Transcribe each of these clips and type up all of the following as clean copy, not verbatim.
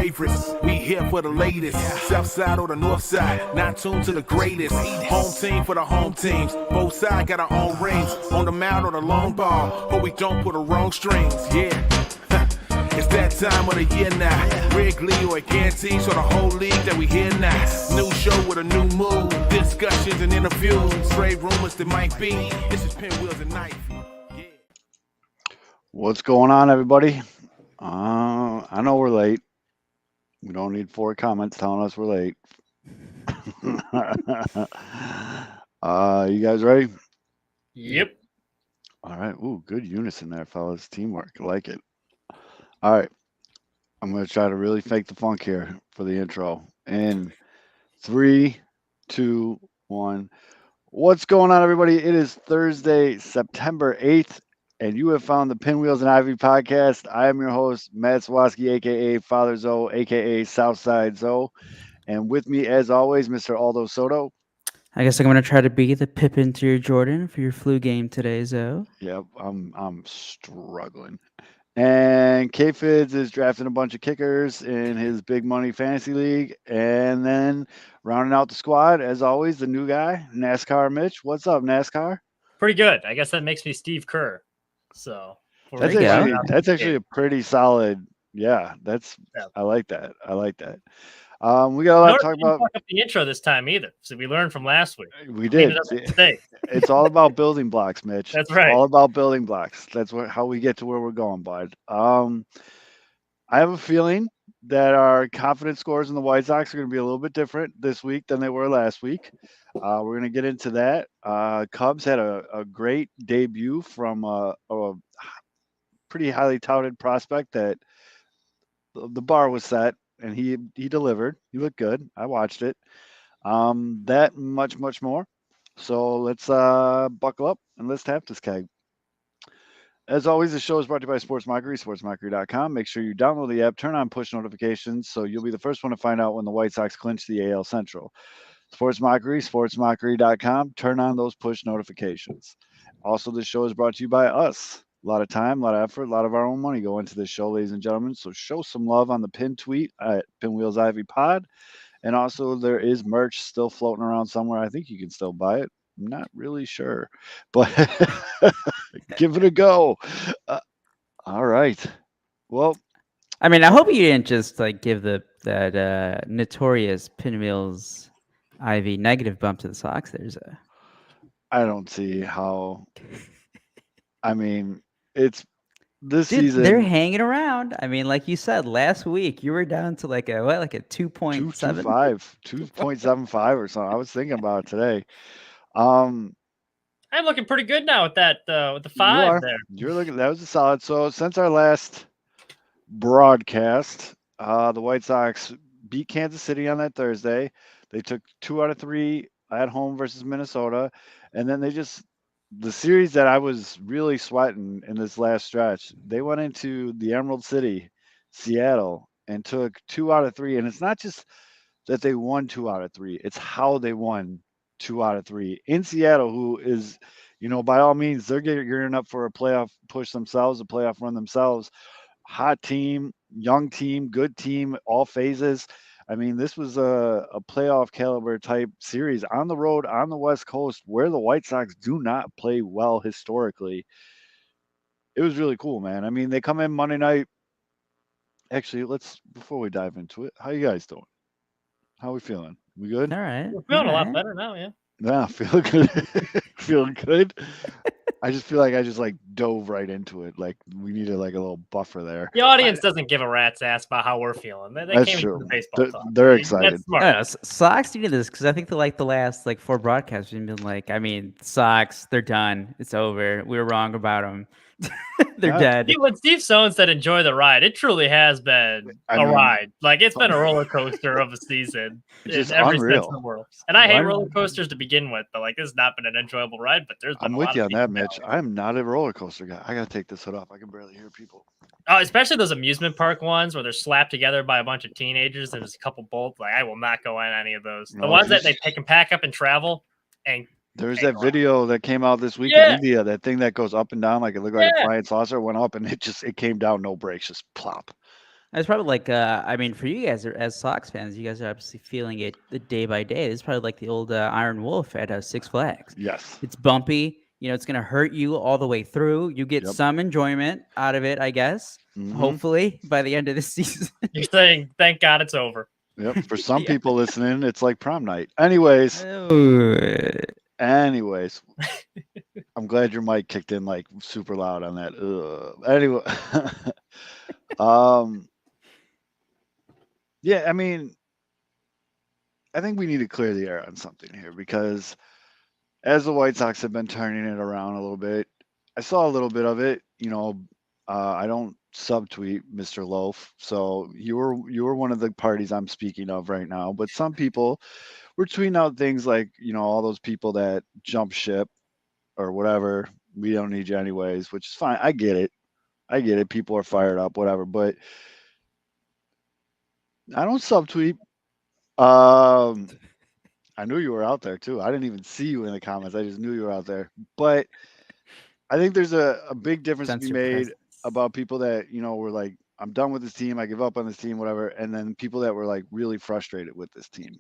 favorites. We here for the latest. South side or the north side, not tuned to the greatest. Home team for the home teams. Both sides got our own rings. On the mound or the long ball, but we don't pull the wrong strings. Yeah. It's that time of the year now. Wrigley or guarantee, so the whole league that we here now. New show with a new mood. Discussions and interviews. Trade rumors that might be. This is Pinwheels and Knife. Yeah. What's going on, everybody? I know we're late. We don't need 4 comments telling us we're late. You guys ready? Yep. All right. Ooh, good unison there, fellas. Teamwork. I like it. All right. I'm going to try to really fake the funk here for the intro. In 3, 2, 1. What's going on, everybody? It is Thursday, September 8th, and you have found the Pinwheels and Ivy podcast. I am your host, Matt Wesneski, a.k.a. Father Zoe, a.k.a. Southside Zoe. And with me, as always, Mr. Aldo Soto. I guess I'm going to try to be the Pippin to your Jordan for your flu game today, Zoe. Yep, I'm struggling. And K-Fids is drafting a bunch of kickers in his big money fantasy league. And then rounding out the squad, as always, the new guy, NASCAR Mitch. What's up, NASCAR? Pretty good. I guess that makes me Steve Kerr. So that's actually a pretty solid. Yeah, I like that. We got a lot to talk about. Fuck up the intro this time either. So we learned from last week. We did. It's all about building blocks, Mitch. That's right. It's all about building blocks. That's how we get to where we're going, bud. I have a feeling that our confidence scores in the White Sox are going to be a little bit different this week than they were last week. We're going to get into that. Cubs had a great debut from a pretty highly touted prospect that the bar was set. And he delivered. He looked good. I watched it. That much more. So let's buckle up and let's tap this keg. As always, the show is brought to you by Sports Mockery, sportsmockery.com. Make sure you download the app, turn on push notifications, so you'll be the first one to find out when the White Sox clinch the AL Central. Sports Mockery, sportsmockery.com. Turn on those push notifications. Also, this show is brought to you by us. A lot of time, a lot of effort, a lot of our own money go into this show, ladies and gentlemen. So show some love on the pin tweet at Pinwheels Ivy Pod. And also there is merch still floating around somewhere. I think you can still buy it. I'm not really sure. But give it a go. All right. Well, I mean, I hope you didn't just give that notorious Pinwheels Ivy negative bump to the Sox. I don't see how. I mean, it's this season. They're hanging around. I mean, like you said last week, you were down to like a 2.7, 2.75 or something. I was thinking about it today. I'm looking pretty good now with that with the 5 there. You're looking. That was a solid. So since our last broadcast, the White Sox beat Kansas City on that Thursday. They took 2 out of 3 at home versus Minnesota, and then the series that I was really sweating in this last stretch, they went into the Emerald City, Seattle, and took 2 out of 3. And it's not just that they won 2 out of 3. It's how they won 2 out of 3. In Seattle, who is, by all means, they're gearing up for a playoff push themselves, a playoff run themselves. Hot team, young team, good team, all phases. I mean, this was a playoff caliber type series on the road on the West Coast where the White Sox do not play well historically. It was really cool, man. I mean, they come in Monday night. Actually, before we dive into it, how you guys doing? How we feeling? We good? All right. We're feeling a lot better now, yeah. Yeah, feeling good. Feeling good. I just feel like I just dove right into it. Like we needed a little buffer there. The audience doesn't give a rat's ass about how we're feeling. They That's came true. into the baseball talk. They're excited. That's smart. Sox needed this because I think the last 4 broadcasts have been Sox, they're done. It's over. We were wrong about them. They're dead. When Steve Sohn said enjoy the ride, it truly has been a ride. It's been a roller coaster of a season in every sense of the world. And I hate roller coasters to begin with, but this has not been an enjoyable ride. But there's been I'm with you on that, Mitch. I'm not a roller coaster guy. I gotta take this hood off. I can barely hear people. Oh, especially those amusement park ones where they're slapped together by a bunch of teenagers and there's a couple bolts. I will not go on any of those. The ones that they can pack up and travel and There's that video that came out this week in India, that thing that goes up and down like it looked like a flying saucer, went up and it came down, no brakes, just plop. It's probably like, I mean, for you guys as Sox fans, you guys are obviously feeling it the day by day. It's probably like the old Iron Wolf at Six Flags. Yes. It's bumpy. It's going to hurt you all the way through. You get some enjoyment out of it, I guess. Mm-hmm. Hopefully by the end of the season. You're saying, thank God it's over. Yep. For some people listening, it's like prom night. Anyways, I'm glad your mic kicked in like super loud on that. Anyway, yeah, I mean, I think we need to clear the air on something here because as the White Sox have been turning it around a little bit, I saw a little bit of it. I don't subtweet Mr. Loaf, so you were one of the parties I'm speaking of right now. But some people were tweeting out things like, all those people that jump ship or whatever. We don't need you anyways, which is fine. I get it. People are fired up, whatever. But I don't subtweet. I knew you were out there too. I didn't even see you in the comments. I just knew you were out there. But I think there's a big difference to be made about people that, were like, I'm done with this team. I give up on this team, whatever. And then people that were like really frustrated with this team.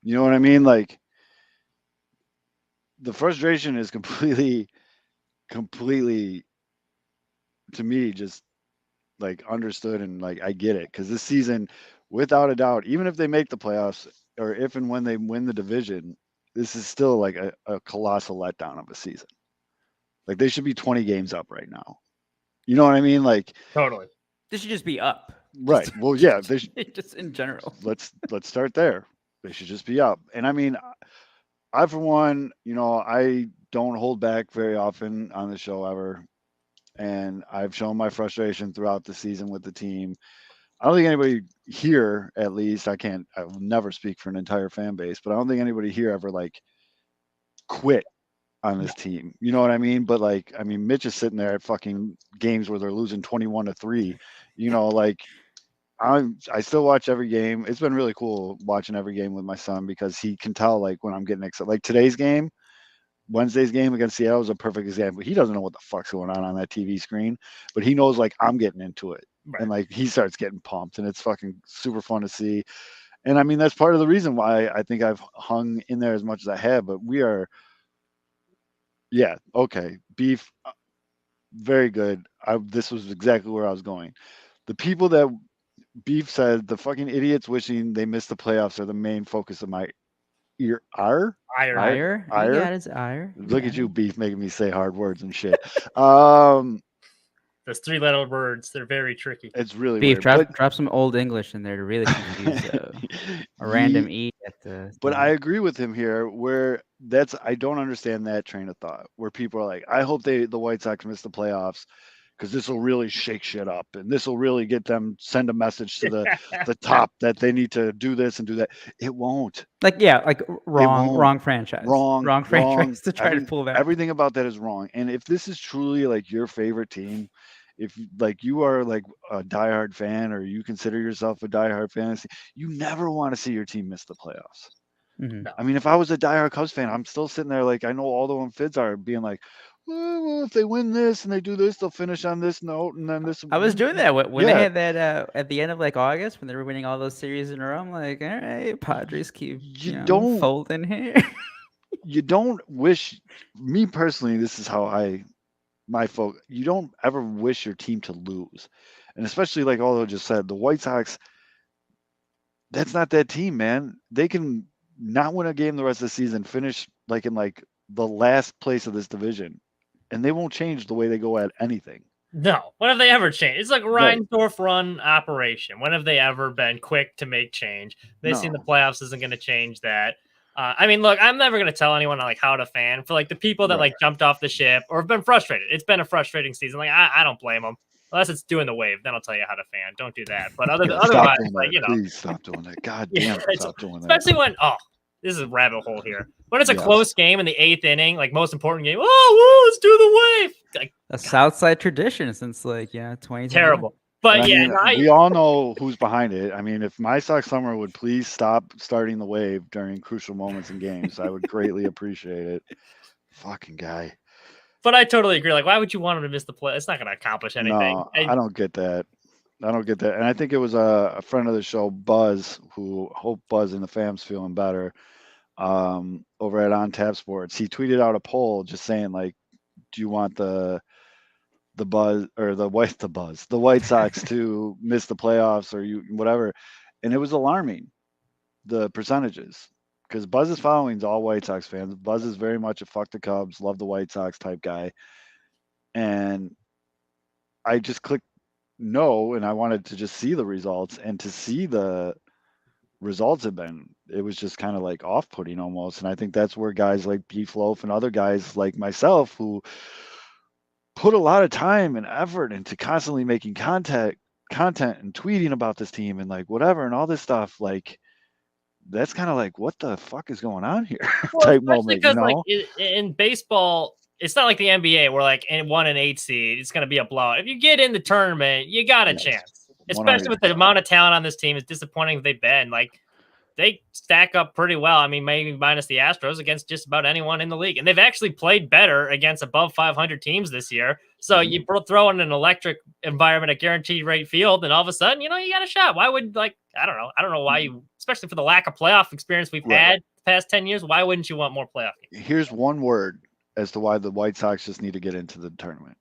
You know what I mean? Like the frustration is completely, to me, just like understood and like I get it. Because this season, without a doubt, even if they make the playoffs or if and when they win the division, this is still like a colossal letdown of a season. Like they should be 20 games up right now. You know what I mean? Like totally. They should just be up. Right. Well, yeah. They should, just in general. Let's start there. They should just be up. And I mean, I for one, I don't hold back very often on the show ever. And I've shown my frustration throughout the season with the team. I don't think anybody here, at least, I will never speak for an entire fan base, but I don't think anybody here ever like quit on this team. You know what I mean? But like, I mean, Mitch is sitting there at fucking games where they're losing 21-3. Like I still watch every game. It's been really cool watching every game with my son because he can tell like when I'm getting excited. Like today's game, Wednesday's game against Seattle was a perfect example. He doesn't know what the fuck's going on that TV screen, but he knows like I'm getting into it. Right. And like he starts getting pumped and it's fucking super fun to see. And I mean, that's part of the reason why I think I've hung in there as much as I have, but we are, yeah, okay. Beef, very good. This was exactly where I was going. The people that Beef said, the fucking idiots wishing they missed the playoffs are the main focus of my ear. Ire. You got his ire. Look at you, Beef, making me say hard words and shit. Those three-letter words, they're very tricky. It's really Beef, weird. Drop some old English in there to really confuse a random E at the. But I agree with him here where I don't understand that train of thought where people are like, I hope the White Sox miss the playoffs because this will really shake shit up and this will really get them send a message to the top that they need to do this and do that. It won't. Wrong franchise. Wrong franchise to try to pull that. Everything about that is wrong. And if this is truly like your favorite team, if like you are like a diehard fan or you consider yourself a diehard fan, you never want to see your team miss the playoffs. Mm-hmm. I mean, if I was a diehard Cubs fan, I'm still sitting there like I know all the fids are being like, well, if they win this and they do this, they'll finish on this note and then this. I was doing that when they had that at the end of like August when they were winning all those series in a row. I'm like, all right, Padres keep don't folding here. You don't wish me personally. This is how my folk. You don't ever wish your team to lose, and especially like Aldo just said, the White Sox. That's not that team, man. They can not win a game the rest of the season, finish like in like the last place of this division, and they won't change the way they go at anything. No. When have they ever changed? It's like Reinsdorf run operation. When have they ever been quick to make change? They've seen the playoffs isn't going to change that. I mean, look, I'm never going to tell anyone like how to fan for like the people that like jumped off the ship or have been frustrated. It's been a frustrating season. Like I don't blame them. Unless it's doing the wave, then I'll tell you how to fan. Don't do that. But otherwise, like, please stop doing that. God damn, stop doing that. Especially when this is a rabbit hole here. When it's a close game in the 8th inning, like most important game, let's do the wave. Like a Southside tradition since like 20. Terrible. But we all know who's behind it. I mean, if My Sox Summer would please stop starting the wave during crucial moments in games, I would greatly appreciate it. Fucking guy. But I totally agree. Like, why would you want him to miss the play? It's not going to accomplish anything. No, I don't get that. I don't get that. And I think it was a friend of the show, Buzz, who hope Buzz and the fam's feeling better. Over at On Tap Sports, he tweeted out a poll just saying like, do you want the Buzz or the White Sox to miss the playoffs or you whatever? And it was alarming, the percentages, because Buzz's following is all White Sox fans. Buzz is very much a fuck the Cubs, love the White Sox type guy, and I just clicked no, and I wanted to just see the results and to see the results have been. It was just kind of like off-putting almost, and I think that's where guys like Beef Loaf and other guys like myself who put a lot of time and effort into constantly making content and tweeting about this team and like whatever and all this stuff, like that's kind of like what the fuck is going on here type moment, because like in baseball, it's not like the NBA where like in 1 and 8 seed, it's going to be a blowout. If you get in the tournament, you got a chance, especially 100%. With the amount of talent on this team. As disappointing as they've been, like they stack up pretty well. I mean, maybe minus the Astros against just about anyone in the league. And they've actually played better against above 500 teams this year. So you throw in an electric environment at guaranteed rate field, and all of a sudden, you got a shot. Why would I don't know why you, especially for the lack of playoff experience we've had the past 10 years, why wouldn't you want more playoff games? Here's one word as to why the White Sox just need to get into the tournament: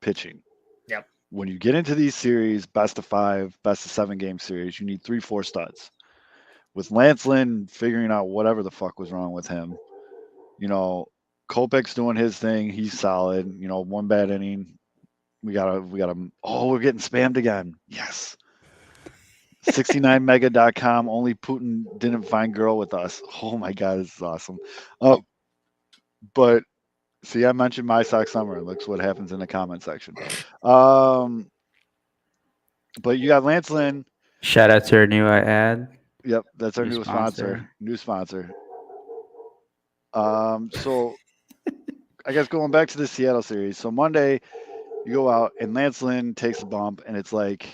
pitching. Yep. When you get into these series, best of 5, best of 7 game series, you need 3-4 studs. With Lance Lynn figuring out whatever the fuck was wrong with him, Kopech's doing his thing. He's solid. 1 bad inning. We got him. Oh, we're getting spammed again. Yes. 69mega.com. Only Putin didn't find girl with us. Oh my God, this is awesome. But see, I mentioned my Sox summer. Looks what happens in the comment section. But you got Lance Lynn. Shout out to our new ad. Yep, that's our new sponsor. New sponsor. So I guess going back to the Seattle series. So Monday, you go out and Lance Lynn takes a bump, and it's like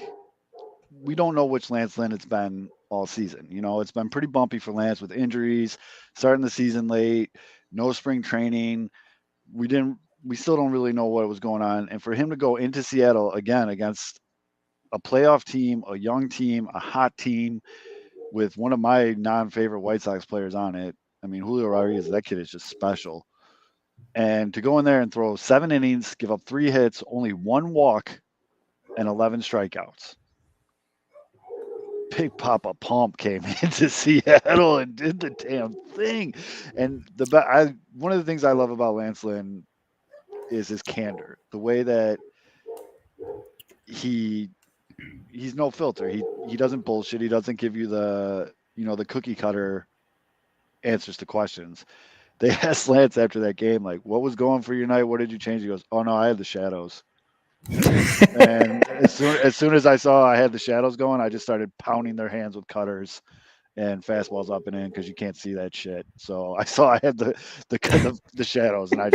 we don't know which Lance Lynn it's been all season. It's been pretty bumpy for Lance with injuries, starting the season late, no spring training. We still don't really know what was going on. And for him to go into Seattle again against a playoff team, a young team, a hot team, with one of my non-favorite White Sox players on it. I mean, Julio Rodriguez, that kid is just special. And to go in there and throw 7 innings, give up 3 hits, only 1 walk, and 11 strikeouts. Big Papa Pump came into Seattle and did the damn thing. And one of the things I love about Lance Lynn is his candor. The way that he's no filter. He doesn't bullshit. He doesn't give you the cookie cutter answers to questions. They asked Lance after that game, like, what was going for your night? What did you change? He goes, oh no, I had the shadows. And as soon as I saw I had the shadows going, I just started pounding their hands with cutters and fastballs up and in because you can't see that shit. So I saw I had the shadows, and I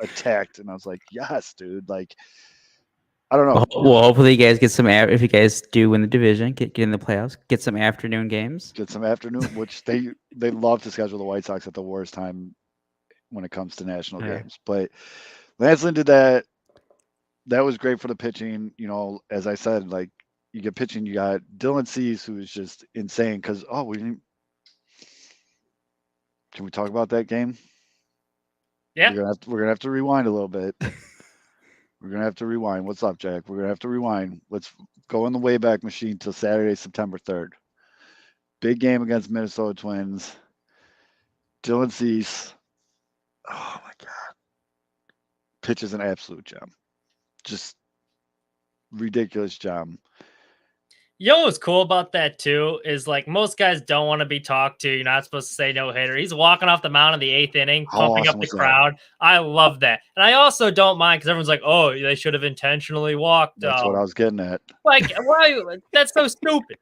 attacked, and I was like, yes, dude, like. I don't know. Well, hopefully you guys get some. If you guys do win the division, get in the playoffs, get some afternoon games. Get some afternoon, which they love to schedule the White Sox at the worst time when it comes to national games. But Lance Lynn did that. That was great for the pitching. As I said, like you get pitching, you got Dylan Cease, who is just insane. Because we didn't. Can we talk about that game? Yeah, we're gonna have to rewind a little bit. We're going to have to rewind. What's up, Jack? We're going to have to rewind. Let's go in the Wayback Machine till Saturday, September 3rd. Big game against Minnesota Twins. Dylan Cease. Oh, my God. Pitches an absolute gem. Just ridiculous gem. What's cool about that, too, is like most guys don't want to be talked to. You're not supposed to say no hitter. He's walking off the mound in the 8th inning, pumping up the crowd. I love that. And I also don't mind because everyone's like, oh, they should have intentionally walked. That's what I was getting at. Like, why? That's so stupid.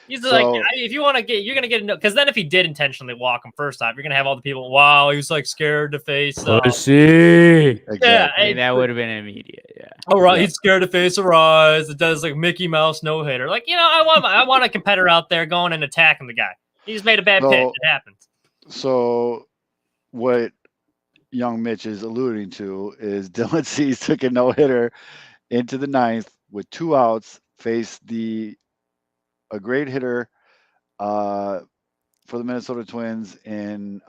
He's like, if you want to get, you're going to get because then if he did intentionally walk him first off, you're going to have all the people, wow, he was like scared to face. Pussy. Exactly. Yeah, I mean, that would have been immediate. Yeah. All right, he's scared to face a rise. It does like Mickey Mouse no hitter. Like I want a competitor out there going and attacking the guy. He just made a bad pitch. It happens. So, what young Mitch is alluding to is Dylan Cease took a no hitter into the 9th with 2 outs, faced a great hitter for the Minnesota Twins in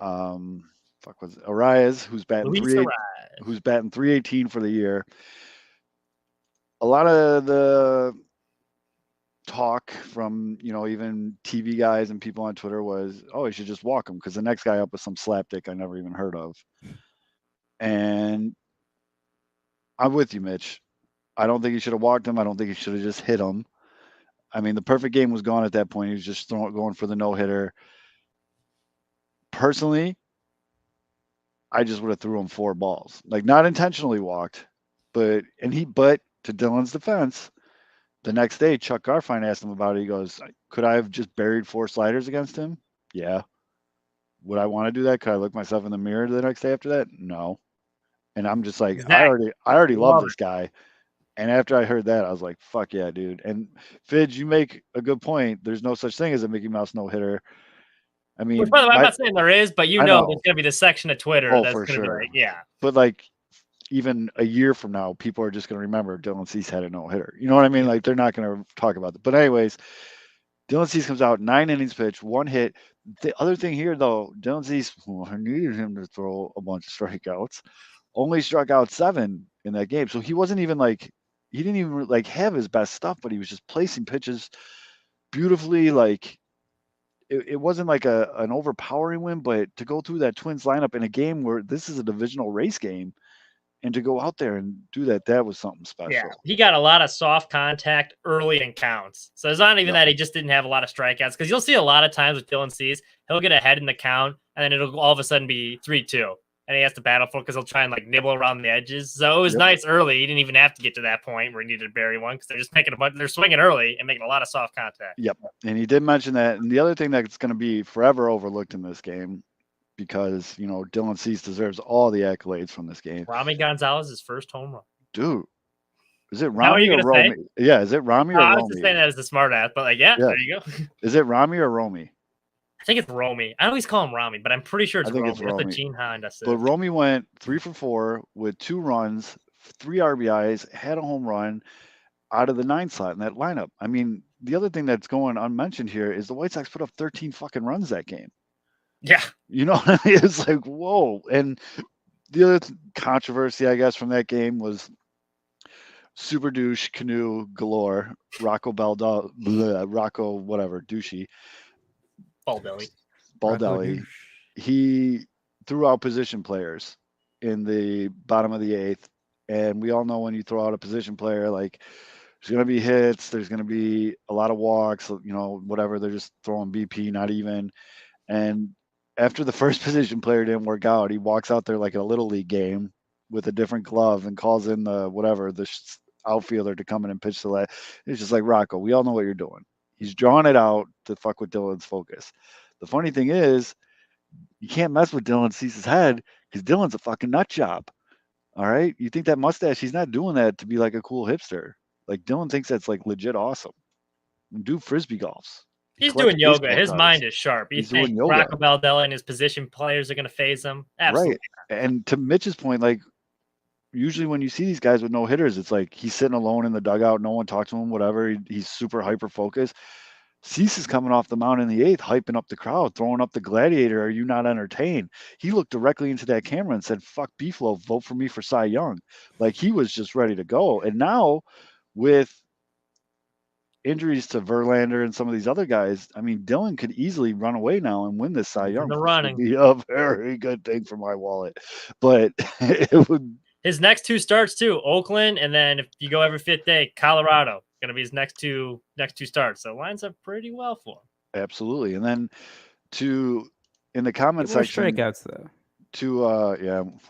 Arias, who's batting Luis 3 Arraez. who's batting 318 for the year. A lot of the talk from even TV guys and people on Twitter was, oh, you should just walk him because the next guy up was some slapdick I never even heard of. And I'm with you, Mitch. I don't think he should have walked him. I don't think he should have just hit him. I mean, the perfect game was gone at that point. He was just going for the no-hitter. Personally, I just would have threw him 4 balls. Like, not intentionally walked, but to Dylan's defense, the next day, Chuck Garfien asked him about it. He goes, could I have just buried 4 sliders against him? Yeah. Would I want to do that? Could I look myself in the mirror the next day after that? No. And I'm just like, Exactly. I already love this guy. And after I heard that, I was like, fuck yeah, dude. And Fidge, you make a good point. There's no such thing as a Mickey Mouse no-hitter. I mean, by the way, I'm not saying there is, but I know. there's going to be the section of Twitter that's for going to sure. be like, yeah. But like, even a year from now, people are just going to remember Dylan Cease had a no-hitter. You know what I mean? Like, they're not going to talk about it. But anyways, Dylan Cease comes out, 9 innings pitched, 1 hit. The other thing here, though, Dylan Cease, I needed him to throw a bunch of strikeouts, only struck out 7 in that game. So he wasn't even like, he didn't even like have his best stuff, but he was just placing pitches beautifully. Like, it wasn't like an overpowering win, but to go through that Twins lineup in a game where this is a divisional race game, and to go out there and do that was something special. Yeah, he got a lot of soft contact early in counts. So it's not even that he just didn't have a lot of strikeouts, because you'll see a lot of times with Dylan Cease, he'll get ahead in the count, and then it'll all of a sudden be 3-2. And he has to battle for it because he'll try and like nibble around the edges. So it was nice early. He didn't even have to get to that point where he needed to bury one, because they're just making they're swinging early and making a lot of soft contact. Yep. And he did mention that. And the other thing that's going to be forever overlooked in this game, because Dylan Cease deserves all the accolades from this game. Rami Gonzalez's first home run. Dude, is it Rami or Romy? Yeah, is it Rami or Romy? I was just saying that as the smart ass, but like, there you go. Is it Rami or Romy? I think it's Romy. I always call him Rami, but I'm pretty sure it's Romy. That's what Gene Honda said. But Romy went 3 for 4 with 2 runs, 3 RBIs, had a home run out of the 9 slot in that lineup. I mean, the other thing that's going unmentioned here is the White Sox put up 13 fucking runs that game. Yeah. You know what I mean? It's like, whoa. And the other controversy, I guess, from that game was super douche canoe galore, Rocco whatever, douchey. Baldelli. He threw out position players in the bottom of the 8th. And we all know when you throw out a position player, like, there's going to be hits, there's going to be a lot of walks, whatever. They're just throwing BP, not even. And after the first position player didn't work out, he walks out there like a little league game with a different glove and calls in the outfielder to come in and pitch the last. It's just like, Rocco, we all know what you're doing. He's drawing it out to fuck with Dylan's focus. The funny thing is, you can't mess with Dylan Cease's head because Dylan's a fucking nut job. All right? You think that mustache, he's not doing that to be like a cool hipster. Like, Dylan thinks that's like legit awesome. Do frisbee golfs. He's doing yoga. His mind is sharp. He's doing yoga. Rocco Baldelli and his position players are going to phase him. Absolutely. Right. And to Mitch's point, like, usually when you see these guys with no hitters, it's like he's sitting alone in the dugout. No one talks to him, whatever. He's super hyper focused. Cease is coming off the mound in the 8th, hyping up the crowd, throwing up the gladiator. Are you not entertained? He looked directly into that camera and said, fuck Beeflo, vote for me for Cy Young. Like, he was just ready to go. And now with injuries to Verlander and some of these other guys, I mean, Dylan could easily run away now and win this Cy Young. The running would be a very good thing for my wallet. But it would. His next 2 starts too, Oakland, and then if you go every 5th day, Colorado. Going to be his next two starts. So it lines up pretty well for him. Absolutely. And then in the comment section, strikeouts though.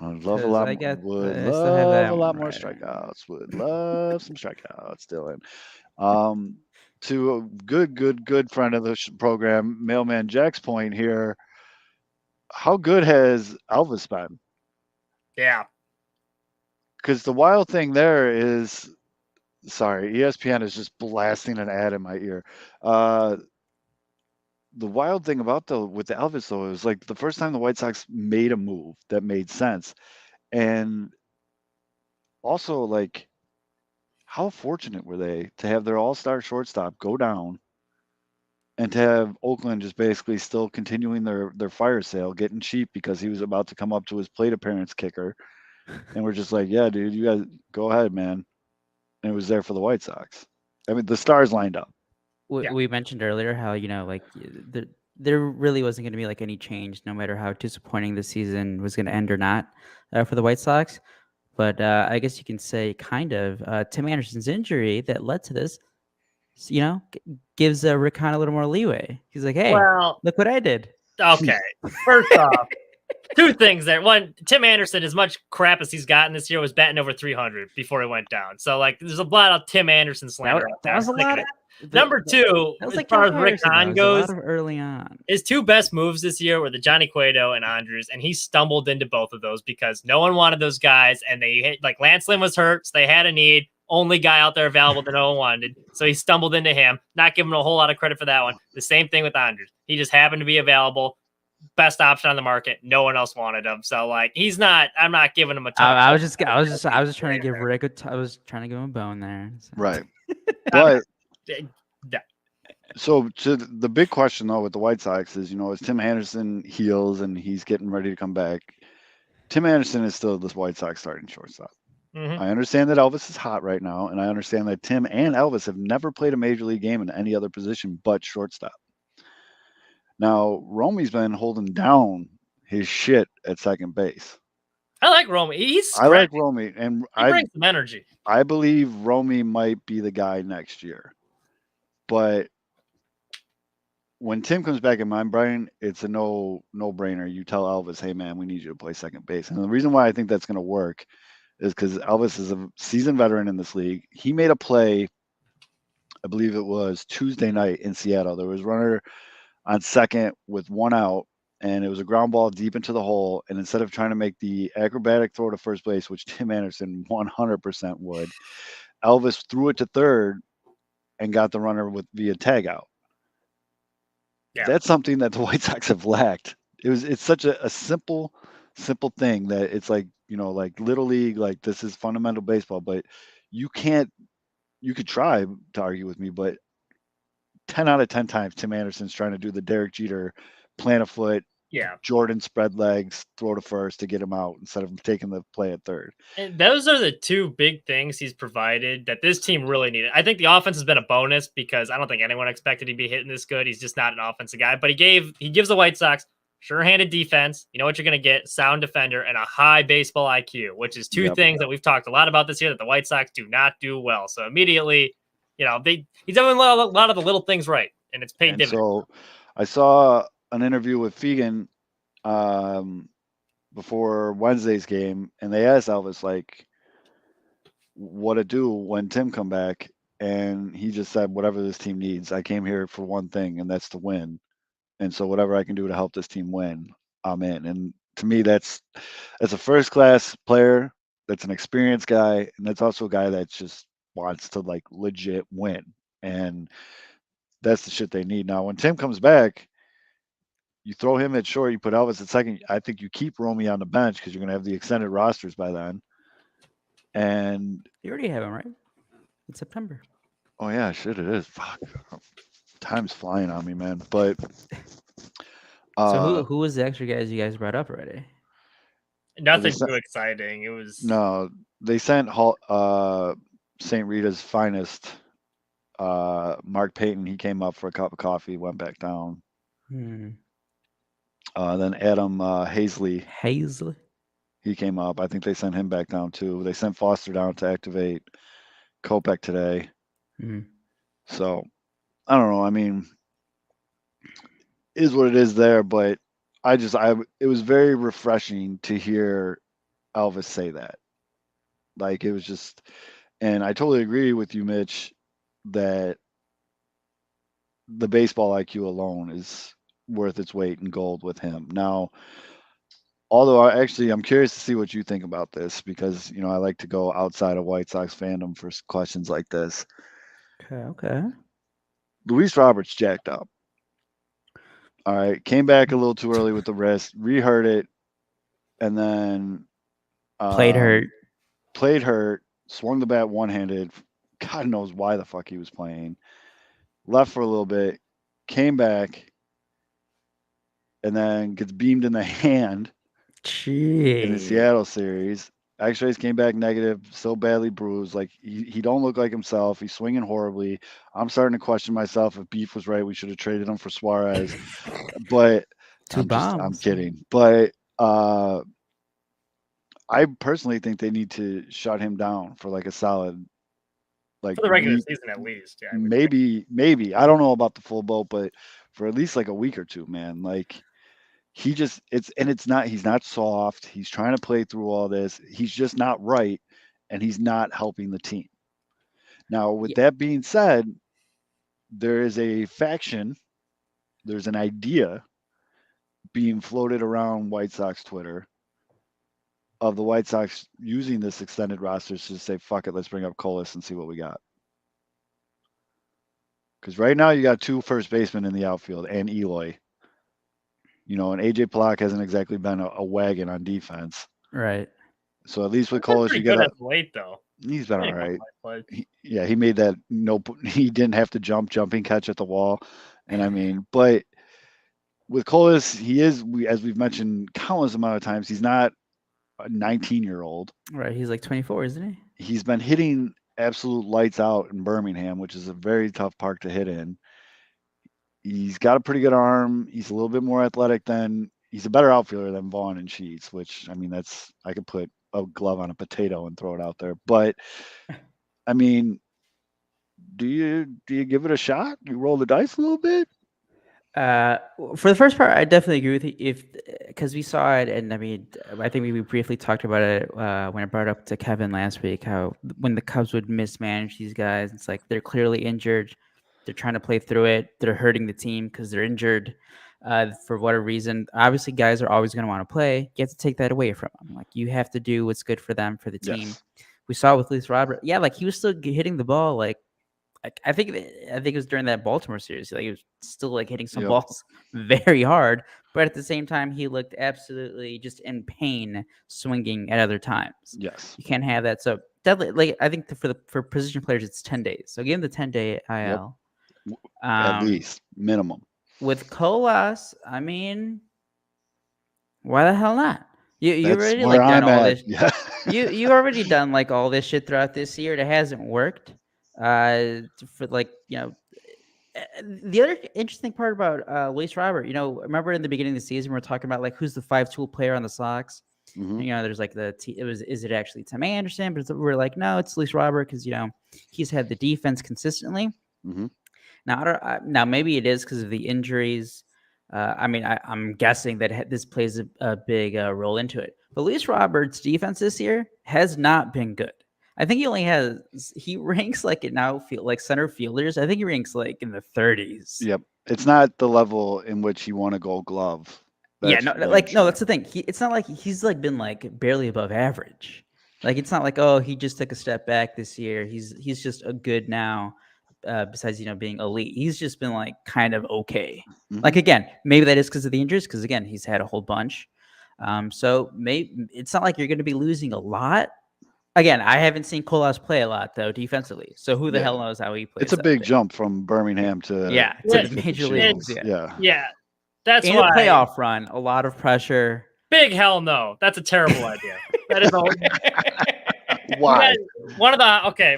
I'd love a lot more. Would love a lot more strikeouts. Would love some strikeouts, Dylan. To a good friend of the program, Mailman Jack's point here. How good has Elvis been? Yeah. Because the wild thing there is. Sorry, ESPN is just blasting an ad in my ear. The wild thing with the Elvis though is like the first time the White Sox made a move that made sense, and also like how fortunate were they to have their all-star shortstop go down and to have Oakland just basically still continuing their fire sale, getting cheap because he was about to come up to his plate appearance kicker. And we're just like, yeah, dude, you guys go ahead, man. And it was there for the White Sox. I mean, the stars lined up. We mentioned earlier how, there really wasn't going to be like any change, no matter how disappointing the season was going to end or not for the White Sox. But I guess you can say kind of Tim Anderson's injury that led to this, gives Rick Hahn a little more leeway. He's like, hey, look what I did. Okay. First off, two things there. One, Tim Anderson, as much crap as he's gotten this year, was batting over 300 before he went down. So, like, there's a lot of Tim Anderson slander. That was a lot. Number two, as far as Rick Hahn goes, early on. His two best moves this year were the Johnny Cueto and Andrews, and he stumbled into both of those because no one wanted those guys, and they hit, like, Lance Lynn was hurt, so they had a need. Only guy out there available that no one wanted, so he stumbled into him. Not giving him a whole lot of credit for that one. The same thing with Andrews. He just happened to be available. Best option on the market. No one else wanted him. So, like, he's not. I'm not giving him a ton. I was just trying to give Rick I was trying to give him a bone there. So. Right. But so to the big question though with the White Sox is, as Tim Anderson heals and he's getting ready to come back, Tim Anderson is still this White Sox starting shortstop. Mm-hmm. I understand that Elvis is hot right now, and I understand that Tim and Elvis have never played a major league game in any other position but shortstop. Now, Romy's been holding down his shit at second base. I like Romy. I like Romy, and he brings some energy. I believe Romy might be the guy next year. But when Tim comes back in mine, Brian, it's a no-brainer. You tell Elvis, hey, man, we need you to play second base. And the reason why I think that's going to work is because Elvis is a seasoned veteran in this league. He made a play, I believe it was Tuesday night in Seattle. There was a runner on second with one out, and it was a ground ball deep into the hole. And instead of trying to make the acrobatic throw to first base, which Tim Anderson 100% would, Elvis threw it to third and got the runner via tag out. Yeah. That's something that the White Sox have lacked. It's such a simple thing that it's like, like little league, like this is fundamental baseball, but you could try to argue with me, but 10 out of 10 times Tim Anderson's trying to do the Derek Jeter plant a foot, Jordan spread legs, throw to first to get him out instead of taking the play at third. And those are the two big things he's provided that this team really needed. I think the offense has been a bonus because I don't think anyone expected he'd be hitting this good. He's just not an offensive guy, but he gives the White Sox sure-handed defense. You know what you're going to get, sound defender, and a high baseball IQ, which is two things that we've talked a lot about this year that the White Sox do not do well. So immediately, he's doing a lot of the little things right, and it's paid dividends. So I saw an interview with Fegan before Wednesday's game, and they asked Elvis, like, what to do when Tim come back, and he just said, whatever this team needs. I came here for one thing, and that's to win. And so whatever I can do to help this team win, I'm in. And to me, that's a first-class player. That's an experienced guy, and that's also a guy that just wants to, like, legit win. And that's the shit they need. Now, when Tim comes back, you throw him at short, you put Elvis at second. I think you keep Romy on the bench because you're going to have the extended rosters by then. And you already have him, right? In September. Oh, yeah, shit, it is. Fuck. Time's flying on me, man. But so who was the extra guys you guys brought up already? Nothing too exciting. It was they sent St. Rita's finest, Mark Payton. He came up for a cup of coffee, went back down. Then Adam Hazley, he came up. I think they sent him back down too. They sent Foster down to activate Kopech today. So I don't know. I mean, is what it is there, but it was very refreshing to hear Elvis say that. Like, it was just, and I totally agree with you, Mitch, that the baseball IQ alone is worth its weight in gold with him. Now, although I'm curious to see what you think about this because, I like to go outside of White Sox fandom for questions like this. Okay. Luis Roberts jacked up. All right. Came back a little too early with the wrist, re-hurt it, and then played hurt, swung the bat one-handed, God knows why the fuck he was playing. Left for a little bit, came back, and then gets beamed in the hand in the Seattle series. X-rays came back negative, so badly bruised. Like he don't look like himself. He's swinging horribly. I'm starting to question myself if Beef was right. We should have traded him for Suarez. But I'm kidding. But I personally think they need to shut him down for like a solid, like for the regular season at least. Yeah, maybe. I don't know about the full boat, but for at least like a week or two, man. Like he's not soft. He's trying to play through all this. He's just not right, and he's not helping the team. Now, with that being said, there is a faction, there's an idea being floated around White Sox Twitter of the White Sox using this extended roster to say, fuck it, let's bring up Colas and see what we got. Because right now you got 2 first basemen in the outfield and Eloy. And AJ Pollock hasn't exactly been a wagon on defense. Right. So at least with Colas, you get late though. He's been all right. He made that he didn't have to jumping catch at the wall. And I mean, but with Colas, he is, as we've mentioned countless amount of times, he's not a 19-year-old. Right. He's like 24, isn't he? He's been hitting absolute lights out in Birmingham, which is a very tough park to hit in. He's got a pretty good arm. He's a little bit more athletic he's a better outfielder than Vaughn and Sheets, which, I mean, I could put a glove on a potato and throw it out there. But, I mean, do you give it a shot? You roll the dice a little bit? For the first part, I definitely agree with you. Because we saw it, and I mean, I think we briefly talked about it when I brought it up to Kevin last week, how when the Cubs would mismanage these guys, it's like they're clearly injured. They're trying to play through it. They're hurting the team because they're injured for whatever reason. Obviously, guys are always going to want to play. You have to take that away from them. Like, you have to do what's good for them, for the team. Yes. We saw with Luis Robert. Yeah, like he was still hitting the ball. Like I think it was during that Baltimore series. Like he was still like hitting some balls very hard, but at the same time, he looked absolutely just in pain swinging at other times. Yes, you can't have that. So definitely, like I think for position players, it's 10 days. So give them the 10-day IL. Yep. At least minimum. With Colas, I mean, why the hell not? You already like done all this. Yeah. you already done like all this shit throughout this year. It hasn't worked. For like, the other interesting part about Luis Robert, remember in the beginning of the season, we were talking about like who's the 5-tool player on the Sox. Mm-hmm. There's like is it actually Tim Anderson? But we're like, no, it's Luis Robert because he's had the defense consistently. Mm-hmm. Now maybe it is because of the injuries. I'm guessing that this plays a big role into it. But Luis Roberts' defense this year has not been good. I think he ranks like in outfield, like center fielders. I think he ranks like in the 30s. Yep. It's not the level in which he won a Gold Glove. That's the thing. It's not like he's like been like barely above average. Like it's not like, oh, he just took a step back this year. He's just a good now. Besides, being elite, he's just been like kind of okay. Mm-hmm. Like again, maybe that is because of the injuries. Because again, he's had a whole bunch. So maybe it's not like you're going to be losing a lot. Again, I haven't seen Colas play a lot though defensively. So who the hell knows how he plays? It's a big jump from Birmingham to the major leagues. Yeah. That's in why a playoff run, a lot of pressure. Big hell no. That's a terrible idea. That is why?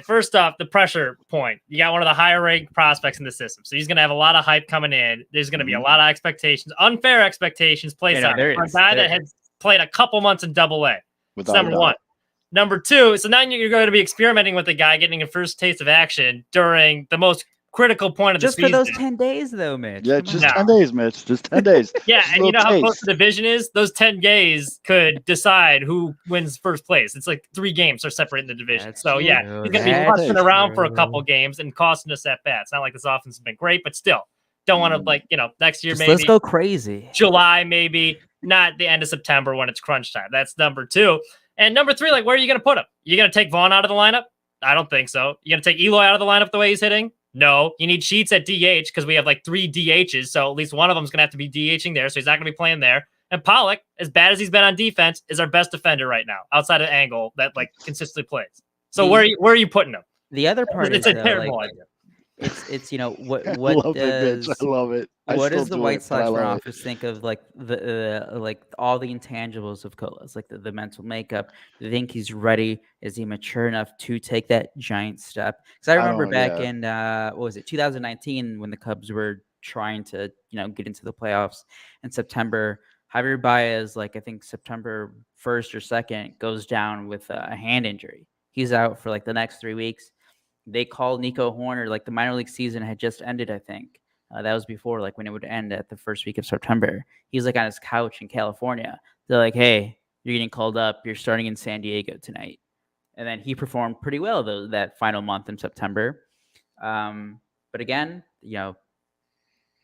First off, the pressure point. You got one of the higher ranked prospects in the system. So he's going to have a lot of hype coming in. There's going to be a lot of expectations, unfair expectations placed on a guy that had played a couple months in Double-A. That's number one. Number two, so now you're going to be experimenting with the guy getting a first taste of action during the most critical point of the season. Just for those 10 days, though, Mitch. Yeah, 10 days, Mitch. Just 10 days. Yeah, and you know how close the division is? Those 10 days could decide who wins first place. It's like 3 games are separating the division. He's going to be pushing around for a couple games and costing us at bats. Not like this offense has been great, but still. Don't want to, next year maybe. Let's go crazy. July, maybe. Not the end of September when it's crunch time. That's number 2. And number 3, where are you going to put him? You going to take Vaughn out of the lineup? I don't think so. You going to take Eloy out of the lineup the way he's hitting? No. You need Sheets at DH because we have 3 DHs, so at least one of them is going to have to be DHing there, so he's not going to be playing there. And Pollock, as bad as he's been on defense, is our best defender right now, outside of Angle that consistently plays. So where are you putting him? The other part It's is a terrible like idea. it's what I love it, Mitch. does I love it. I what still does the do White it, but I Sox front love it. office think of like the like all the intangibles of Colas, like the mental makeup? Do they think he's ready? Is he mature enough to take that giant step? Because I remember back in what was it, 2019, when the Cubs were trying to get into the playoffs in September. Javier Baez, like I think September 1st or 2nd, goes down with a hand injury. He's out for like the next 3 weeks. They called Nico Horner, like the minor league season had just ended, I think. That was before, like when it would end at the first week of September. He's like on his couch in California. They're like, "Hey, you're getting called up. You're starting in San Diego tonight." And then he performed pretty well that final month in September. But again,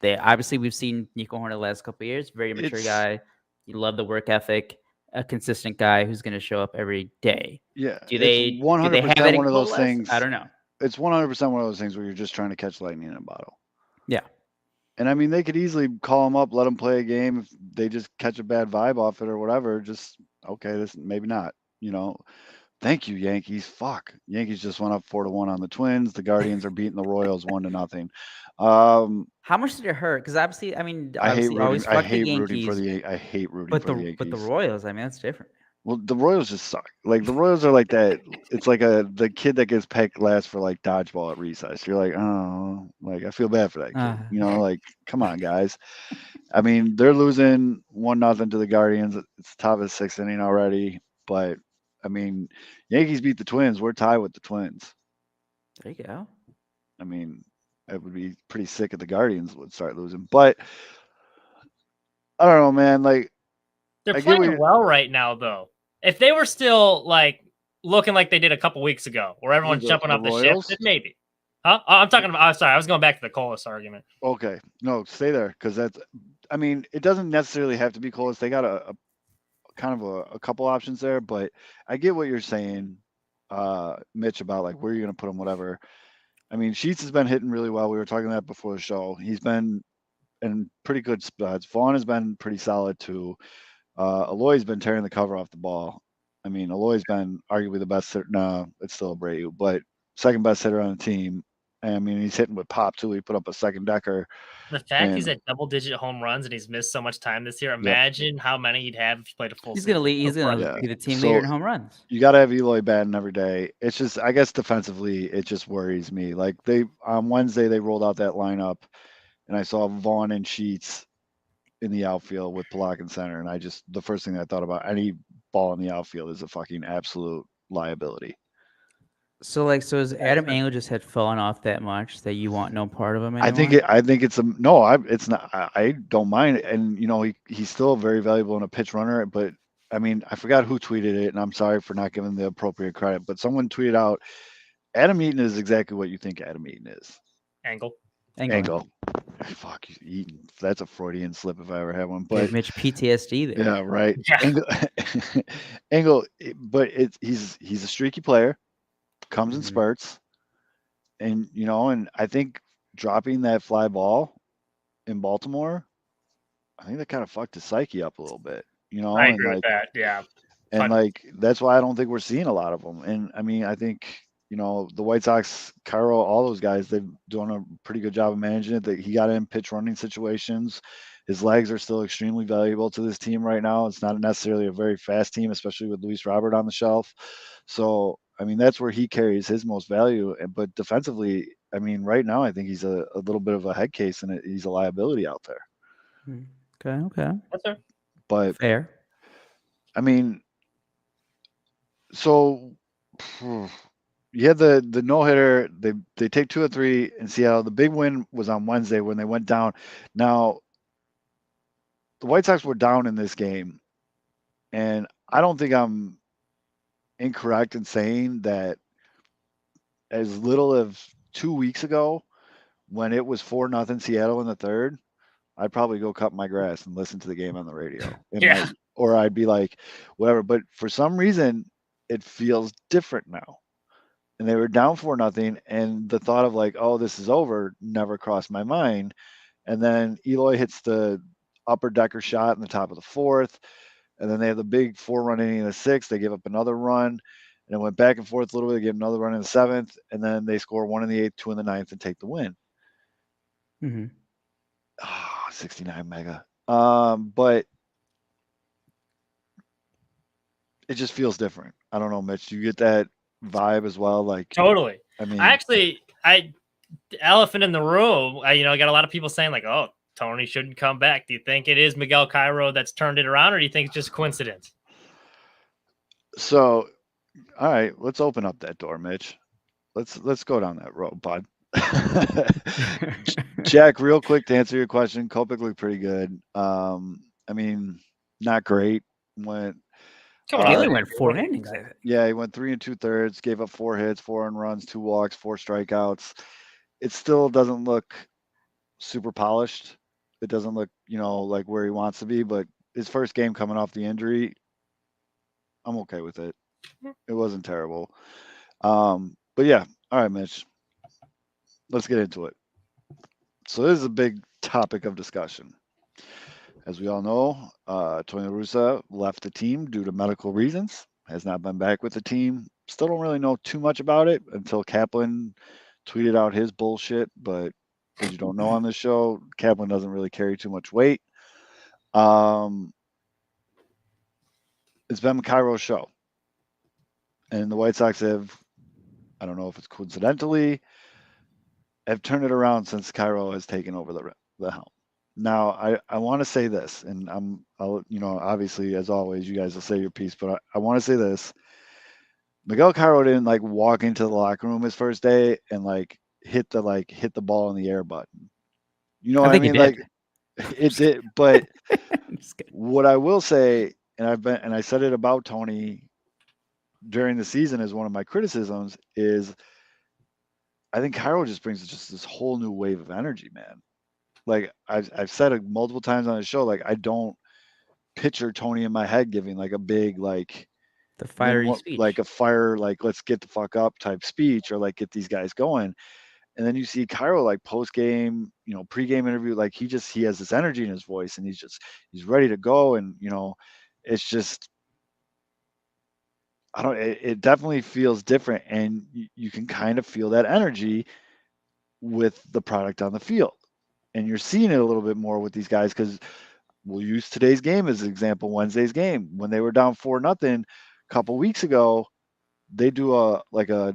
they obviously we've seen Nico Horner the last couple of years. Very mature guy. You love the work ethic. A consistent guy who's going to show up every day. Yeah, Do they it's 100% have it in one of those Colas? things. I don't know. It's 100% one of those things where you're just trying to catch lightning in a bottle. Yeah. And I mean, they could easily call him up, let him play a game. If they just catch a bad vibe off it or whatever, just okay, this maybe not. Thank you, Yankees. Fuck, Yankees just went up 4-1 on the Twins. The Guardians are beating the Royals 1-0. How much did it hurt? Because obviously, I mean, I hate obviously, always rooting. I fuck the hate rooting for Yankees, the. I hate rooting but for the the Yankees. Royals, I mean, that's different. Well, the Royals just suck. Like the Royals are like that. It's like the kid that gets picked last for like dodgeball at recess. You're like, oh, like I feel bad for that kid. Like come on, guys. I mean, they're losing 1-0 to the Guardians. It's top of the 6th inning already. But I mean, Yankees beat the Twins. We're tied with the Twins. There you go. I mean, it would be pretty sick if the Guardians would start losing. But I don't know, man. Like they're playing well right now, though. If they were still like looking like they did a couple weeks ago, where everyone's jumping off the ship, then maybe. Huh? I'm talking about. I'm sorry, I was going back to the Colas argument. Okay, no, stay there because that's. I mean, it doesn't necessarily have to be Colas. They got a kind of a couple options there, but I get what you're saying, Mitch, about like where you're going to put him, whatever. I mean, Sheets has been hitting really well. We were talking that before the show. He's been in pretty good spots. Vaughn has been pretty solid too. Aloy's been tearing the cover off the ball. I mean, Aloy's been arguably the best hitter. No, it's still Abreu, but second best hitter on the team. And I mean, he's hitting with pop too. He put up a second decker. The fact he's at double-digit home runs and he's missed so much time this year. Imagine how many he'd have if he played a full season. He's gonna be the team leader in home runs. You got to have Eloy batting every day. It's just, I guess, defensively, it just worries me. Like on Wednesday they rolled out that lineup, and I saw Vaughn and Sheets in the outfield with Pollock in center, and the first thing I thought about any ball in the outfield is a fucking absolute liability. So is Adam Engel just had fallen off that much that you want no part of him anymore? I think it's it's not. I don't mind, and he's still very valuable in a pitch runner. But I mean, I forgot who tweeted it, and I'm sorry for not giving the appropriate credit. But someone tweeted out, Adam Eaton is exactly what you think Adam Eaton is. Angle. Fuck, Eaton. That's a Freudian slip if I ever had one. But Mitch PTSD there. Yeah, right. Yeah. Engel, but he's a streaky player. Comes in spurts, and and I think dropping that fly ball in Baltimore, I think that kind of fucked his psyche up a little bit. I agree with that. Yeah, and that's why I don't think we're seeing a lot of them. And I mean, I think the White Sox, Cairo, all those guys, they've done a pretty good job of managing it. That he got in pitch running situations. His legs are still extremely valuable to this team right now. It's not necessarily a very fast team, especially with Luis Robert on the shelf. So I mean, that's where he carries his most value. But defensively, I mean, right now, I think he's a little bit of a head case, and he's a liability out there. Okay. That's fair. But fair. I mean, so you had the no hitter. They take 2 of 3 in Seattle. The big win was on Wednesday when they went down. Now, the White Sox were down in this game, and I don't think I'm incorrect in saying that as little as 2 weeks ago, when it was 4-0 Seattle in the third, I'd probably go cut my grass and listen to the game on the radio. Yeah. Or I'd be like, whatever. But for some reason, it feels different now. And they were down 4-0, and the thought of like, oh, this is over, never crossed my mind. And then Eloy hits the upper decker shot in the top of the 4th. And then they have the big 4-run inning in the 6th. They give up another run. And it went back and forth a little bit. They gave another run in the 7th, and then they score 1 in the 8th, 2 in the 9th, and take the win. Mm-hmm. Oh, 69 mega. But it just feels different. I don't know, Mitch. You get that vibe as well? Like, totally. I mean, elephant in the room. I got a lot of people saying like, "Oh, Tony shouldn't come back." Do you think it is Miguel Cairo that's turned it around, or do you think it's just coincidence? So, all right, let's open up that door, Mitch. Let's go down that road, bud. Jack, real quick to answer your question, Kopech looked pretty good. I mean, not great. He only went 4 innings. Yeah, he went 3 2/3, gave up 4 hits, 4 earned runs, 2 walks, 4 strikeouts. It still doesn't look super polished. It doesn't look, like where he wants to be. But his first game coming off the injury, I'm okay with it. It wasn't terrible. But yeah, all right, Mitch. Let's get into it. So this is a big topic of discussion. As we all know, Tony La Russa left the team due to medical reasons, has not been back with the team. Still don't really know too much about it until Kaplan tweeted out his bullshit, but as you don't know on this show, Kaplan doesn't really carry too much weight. It's been Cairo's show. And the White Sox have, I don't know if it's coincidentally, have turned it around since Cairo has taken over the helm. Now, I want to say this, and I'll obviously, as always, you guys will say your piece, but I want to say this. Miguel Cairo didn't walk into the locker room his first day and hit the ball in the air button. You know what I mean? It did, but what I will say, and I said it about Tony during the season as one of my criticisms, is I think Cairo just brings just this whole new wave of energy, man. I've said it multiple times on the show, I don't picture Tony in my head giving a big the fiery speech, a fire let's get the fuck up type speech, or get these guys going. And then you see Cairo post game, pre-game interview, he has this energy in his voice, and he's ready to go, and it's just it definitely feels different, and you can kind of feel that energy with the product on the field. And you're seeing it a little bit more with these guys, because we'll use today's game as an example, Wednesday's game. When they were down 4-0 a couple weeks ago, they do a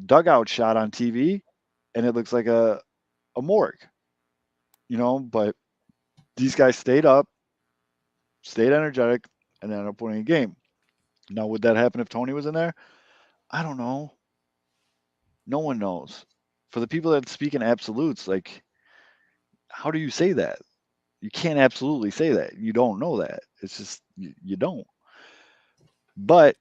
dugout shot on TV, and it looks like a morgue, but these guys stayed up, stayed energetic, and ended up winning a game. Now, would that happen if Tony was in there? I don't know. No one knows. For the people that speak in absolutes, how do you say that? You can't absolutely say that. You don't know that. It's just, you don't. But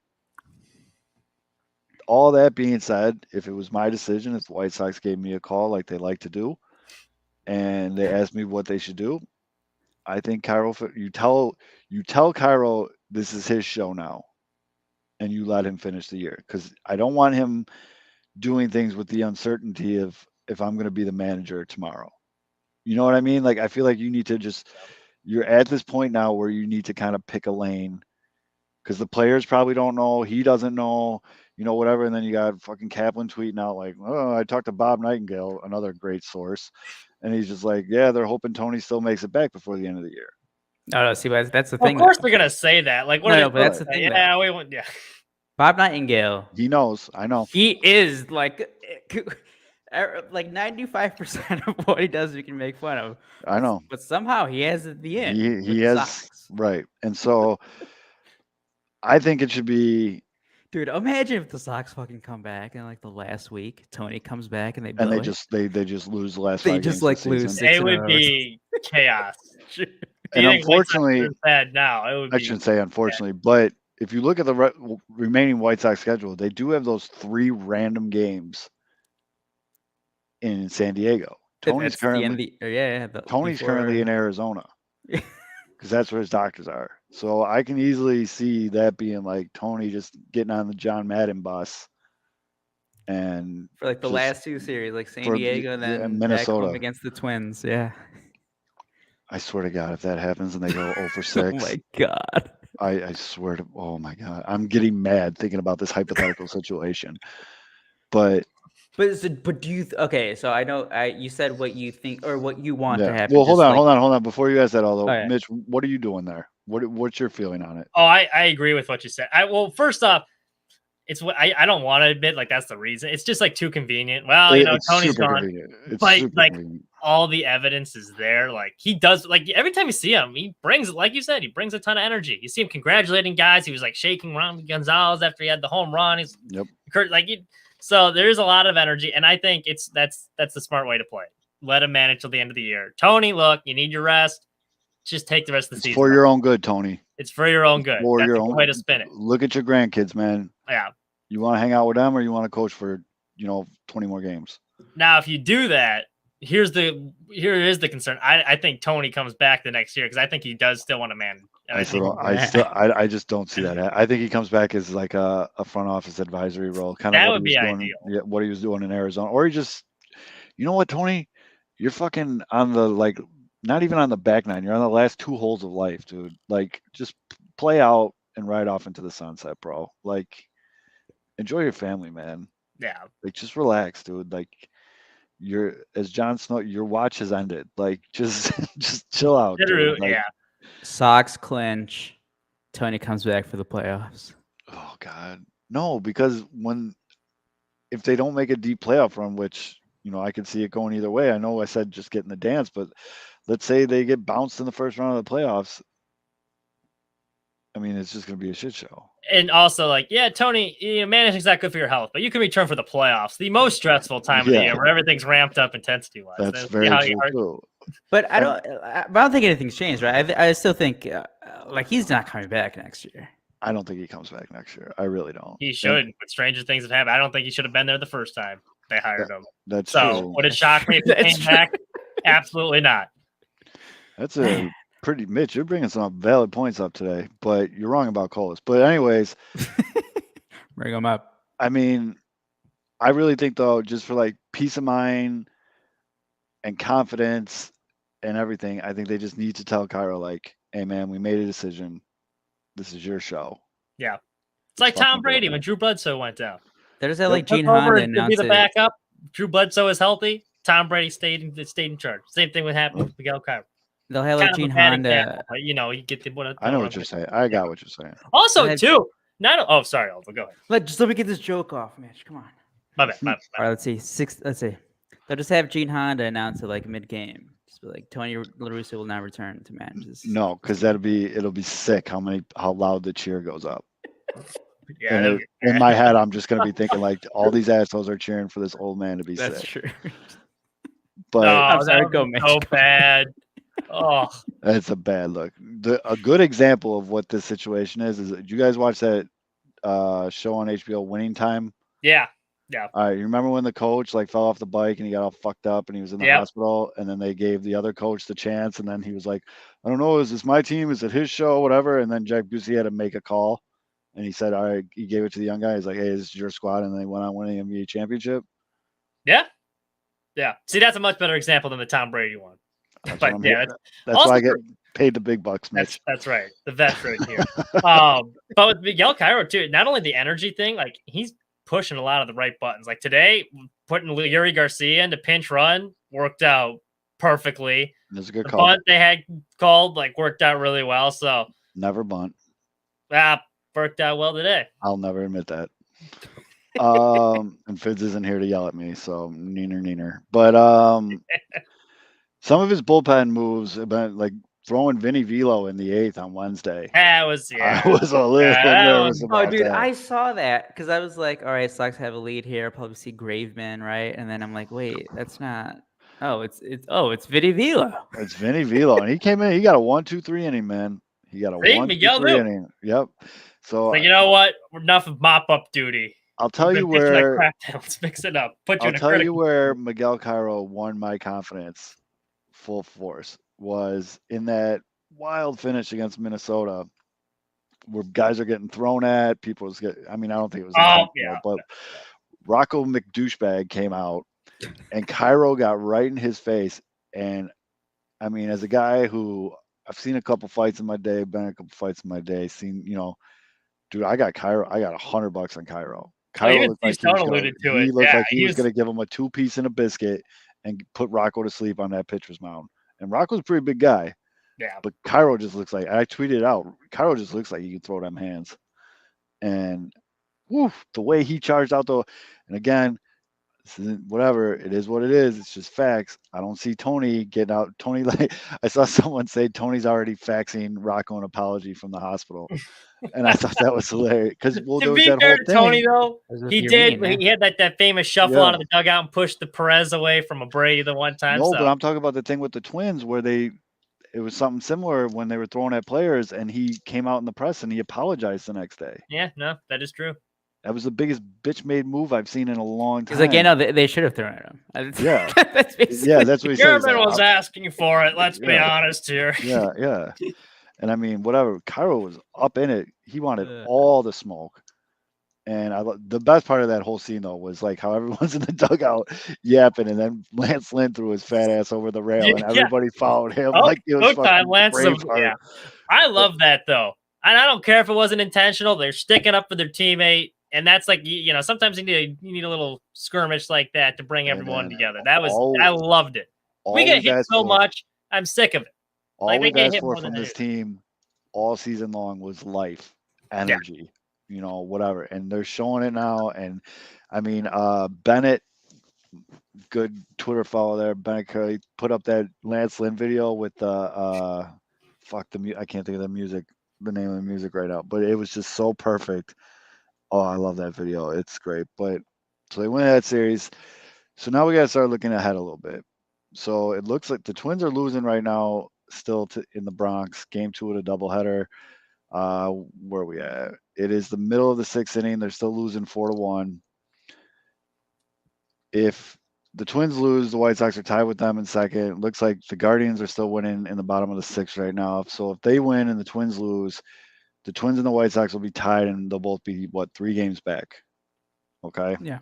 all that being said, if it was my decision, if the White Sox gave me a call like they like to do, and they asked me what they should do, I think Cairo, you tell Cairo this is his show now, and you let him finish the year, because I don't want him doing things with the uncertainty of if I'm going to be the manager tomorrow. You know what I mean? I feel like you need to you're at this point now where you need to kind of pick a lane, because the players probably don't know, he doesn't know, whatever. And then you got fucking Kaplan tweeting out oh, I talked to Bob Nightingale, another great source, and he's just yeah, they're hoping Tony still makes it back before the end of the year. No, see, but that's the thing. Of course they're gonna say that. But that's the thing. Yeah, we went. Yeah. Bob Nightingale. He knows. I know. He is 95% of what he does we can make fun of. I know. But somehow he has at the end. He has Sox. Right. And so I think it should be, dude, imagine if the Sox fucking come back in the last week, Tony comes back and they just lose the last they 5 just games lose. It would be chaos. And unfortunately, bad now. It would I shouldn't say unfortunately, but if you look at the remaining White Sox schedule, they do have those 3 random games in San Diego. Tony's currently in Arizona, because that's where his doctors are. So I can easily see that being Tony just getting on the John Madden bus, and for the last 2 series, San Diego and then Minnesota back home against the Twins. Yeah. I swear to God, if that happens and they go 0 for 6, oh my God, I swear to, oh my God, I'm getting mad thinking about this hypothetical situation. But do you? Okay, so I know you said what you think or what you want to yeah. happen. Well, hold just on, like- hold on. Before you ask that, although, Okay. Mitch, what are you doing there? What's your feeling on it? Oh, I agree with what you said. Well, first off, it's what I don't want to admit like that's the reason. It's just like too convenient. Well, It's Tony's super gone, convenient. It's but super like convenient. all the evidence is there. Like he does, like every time you see him, he brings, like you said, he brings a ton of energy. You see him congratulating guys. He was like shaking Ron Gonzalez after he had the home run. He's so there's a lot of energy, and I think that's the smart way to play. Let him manage till the end of the year. Tony, look, you need your rest. Just take the rest of the It's season. for your own good, Tony. It's for your own good. For That's your a good own way to spin it. Look at your grandkids, man. Yeah. You want to hang out with them, or you want to coach for 20 more games? Now, if you do that, here is the concern. I think Tony comes back the next year because I think he does still want to manage. I just don't see that. I think he comes back as like a front office advisory role, kind of That what would he was be doing. ideal. Yeah, what he was doing in Arizona, or he just, you know what, Tony, you're fucking on the not even on the back nine. You're on the last 2 holes of life, dude. Like, just play out and ride off into the sunset, bro. Like, enjoy your family, man. Yeah. Like, just relax, dude. Like, as Jon Snow, your watch has ended. Like, just chill out, dude. Like, yeah. Sox clinch. Tony comes back for the playoffs. Oh God, no! Because if they don't make a deep playoff run, which I could see it going either way. I know I said just get in the dance, but let's say they get bounced in the first round of the playoffs. I mean, it's just going to be a shit show. And also, Tony, managing's not good for your health, but you can return for the playoffs, the most stressful time of the year where everything's ramped up intensity-wise. That's very true. But I don't think anything's changed, right? I still think he's not coming back next year. I don't think he comes back next year. I really don't. He should, but stranger things have happened. I don't think he should have been there the first time they hired him. That's so. True. Would it shock me if he came back? Absolutely not. That's a pretty Mitch. You're bringing some valid points up today, but you're wrong about Colas. But anyways, bring them up. I mean, I really think though, just for peace of mind and confidence and everything, I think they just need to tell Cairo hey man, we made a decision. This is your show. Yeah. It's like Tom Brady when Drew Bledsoe went down. There's that Gene Honda announced be the backup. Drew Bledsoe is healthy. Tom Brady stayed in charge. Same thing would happen with Miguel Cairo. They'll have Gene Honda. Example, but, you get the. I know what you're saying. I got what you're saying. Also, too. Sorry, Oliver. Go ahead. Just let me get this joke off, Mitch. Come on. My bad. All right, let's see. They'll just have Gene Honda announce it mid-game. Just be like, Tony La Russa will not return to manage this. No, because it'll be sick how loud the cheer goes up. Yeah. In my head, I'm just gonna be thinking all these assholes are cheering for this old man to be sick. That's true. But that would go so bad. Oh, that's a bad look. A good example of what this situation is did you guys watch that show on HBO, Winning Time? Yeah. All right, you remember when the coach fell off the bike and he got all fucked up and he was in the hospital, and then they gave the other coach the chance, and then he was like, I don't know, is this my team? Is it his show? Whatever. And then Jack Busey had to make a call, and he said, all right, he gave it to the young guy. He's like, hey, this is your squad, and they went on winning the NBA championship. Yeah. See, that's a much better example than the Tom Brady one. That's but yeah, that's why I get paid the big bucks, Mitch. That's right, the veteran here. But with Miguel Cairo too, not only the energy thing, he's pushing a lot of the right buttons. Like today, putting Yuri Garcia into pinch run worked out perfectly. That's a good the call. Bunt they had called worked out really well. So never bunt. Worked out well today. I'll never admit that. And Fitz isn't here to yell at me, so neener. But some of his bullpen moves have been throwing Vinny Velo in the 8th on Wednesday. That was I was a little nervous about dude, that. I saw that because I was like, all right, Sox have a lead here. Probably see Graveman, right? And then I'm like, wait, that's not. Oh, it's Vinny Velo. It's Vinny Velo, and he came in. He got a 1-2-3 inning, man. He got a 1-2-3 inning. Yep. So you know what? Enough of mop up duty. I'll tell you where. Let's mix it up. I'll tell you where Miguel Cairo won my confidence full force was in that wild finish against Minnesota, where guys are getting thrown at. I don't think it was. But Rocco McDouchebag came out, and Cairo got right in his face. And I mean, as a guy who I've seen a couple fights in my day, been a couple fights in my day, seen, dude, I got $100 on Cairo. Cairo looked like he looked like he was going to give him a 2-piece and a biscuit and put Rocco to sleep on that pitcher's mound. And Rocco's a pretty big guy. Yeah. But Cairo just looks like, I tweeted it out, Cairo just looks like he can throw them hands. And the way he charged out though, and again, this isn't whatever, it is what it is. It's just facts. I don't see Tony getting out. Tony, like, I saw someone say Tony's already faxing Rocco an apology from the hospital. And I thought that was hilarious. Because to be fair to Tony, though, he did. He had that famous shuffle out of the dugout and pushed the Perez away from a Brady the one time. No, but I'm talking about the thing with the Twins where it was something similar when they were throwing at players, and he came out in the press and he apologized the next day. Yeah, no, that is true. That was the biggest bitch-made move I've seen in a long time. Because again, they should have thrown at him. Yeah, that's that's what he said. Chairman was asking for it. Let's be honest here. Yeah. And I mean, whatever. Cairo was up in it. He wanted all the smoke. And the best part of that whole scene though was like how everyone's in the dugout yapping, and then Lance Lynn threw his fat ass over the rail, and everybody followed him like it was fucking Braveheart. I love that though. And I don't care if it wasn't intentional. They're sticking up for their teammate. And that's like, sometimes you need a little skirmish like that to bring everyone together. I loved it. We get hit so much. I'm sick of it. All we asked for from this team all season long was life, energy, whatever. And they're showing it now. And I mean, Bennett, good Twitter follow there. Bennett Curry put up that Lance Lynn video with I can't think of the name of the music right now, but it was just so perfect. Oh, I love that video. It's great. But so they win that series. So now we got to start looking ahead a little bit. So it looks like the Twins are losing right now, still in the Bronx. Game 2 of a doubleheader. Where are we at? It is the middle of the 6th inning. They're still losing 4-1. If the Twins lose, the White Sox are tied with them in second. It looks like the Guardians are still winning in the bottom of the 6th right now. So if they win and the Twins lose, the Twins and the White Sox will be tied, and they'll both be, 3 games back? Okay? Yeah.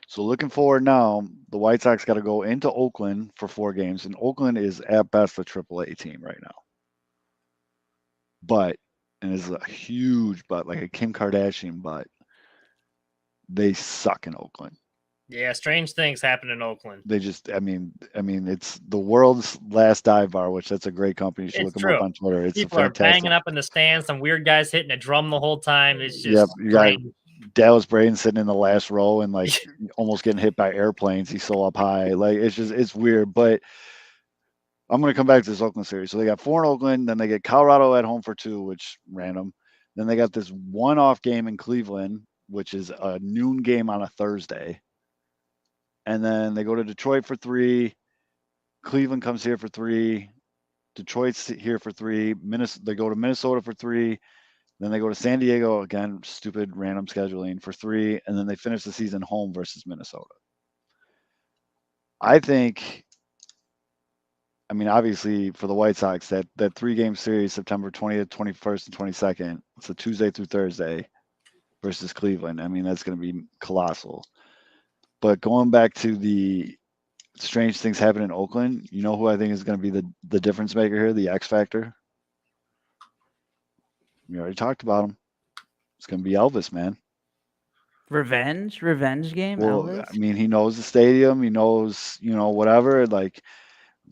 So looking forward now, the White Sox got to go into Oakland for 4 games, and Oakland is at best a AAA team right now. And it's a huge but, like a Kim Kardashian but, they suck in Oakland. Yeah, strange things happen in Oakland. They just, I mean, it's the world's last dive bar, which that's a great company. You should look them up on Twitter. It's people are banging up in the stands. Some weird guys hitting a drum the whole time. It's just you got Dallas Braden sitting in the last row and like almost getting hit by airplanes. He's so up high. Like it's weird. But I'm going to come back to this Oakland series. So they got 4 in Oakland, then they get Colorado at home for 2, which random. Then they got this one-off game in Cleveland, which is a noon game on a Thursday. And then they go to Detroit for 3. Cleveland comes here for 3. Detroit's here for 3. They go to Minnesota for 3. Then they go to San Diego, again, stupid random scheduling, for 3. And then they finish the season home versus Minnesota. I think, I mean, obviously for the White Sox, that 3-game series, September 20th, 21st, and 22nd, it's a Tuesday through Thursday versus Cleveland. I mean, that's going to be colossal. But going back to the strange things happen in Oakland, you know who I think is going to be the difference maker here, the X factor? We already talked about him. It's going to be Elvis, man. Revenge game, well, Elvis? I mean, he knows the stadium. He knows, whatever, like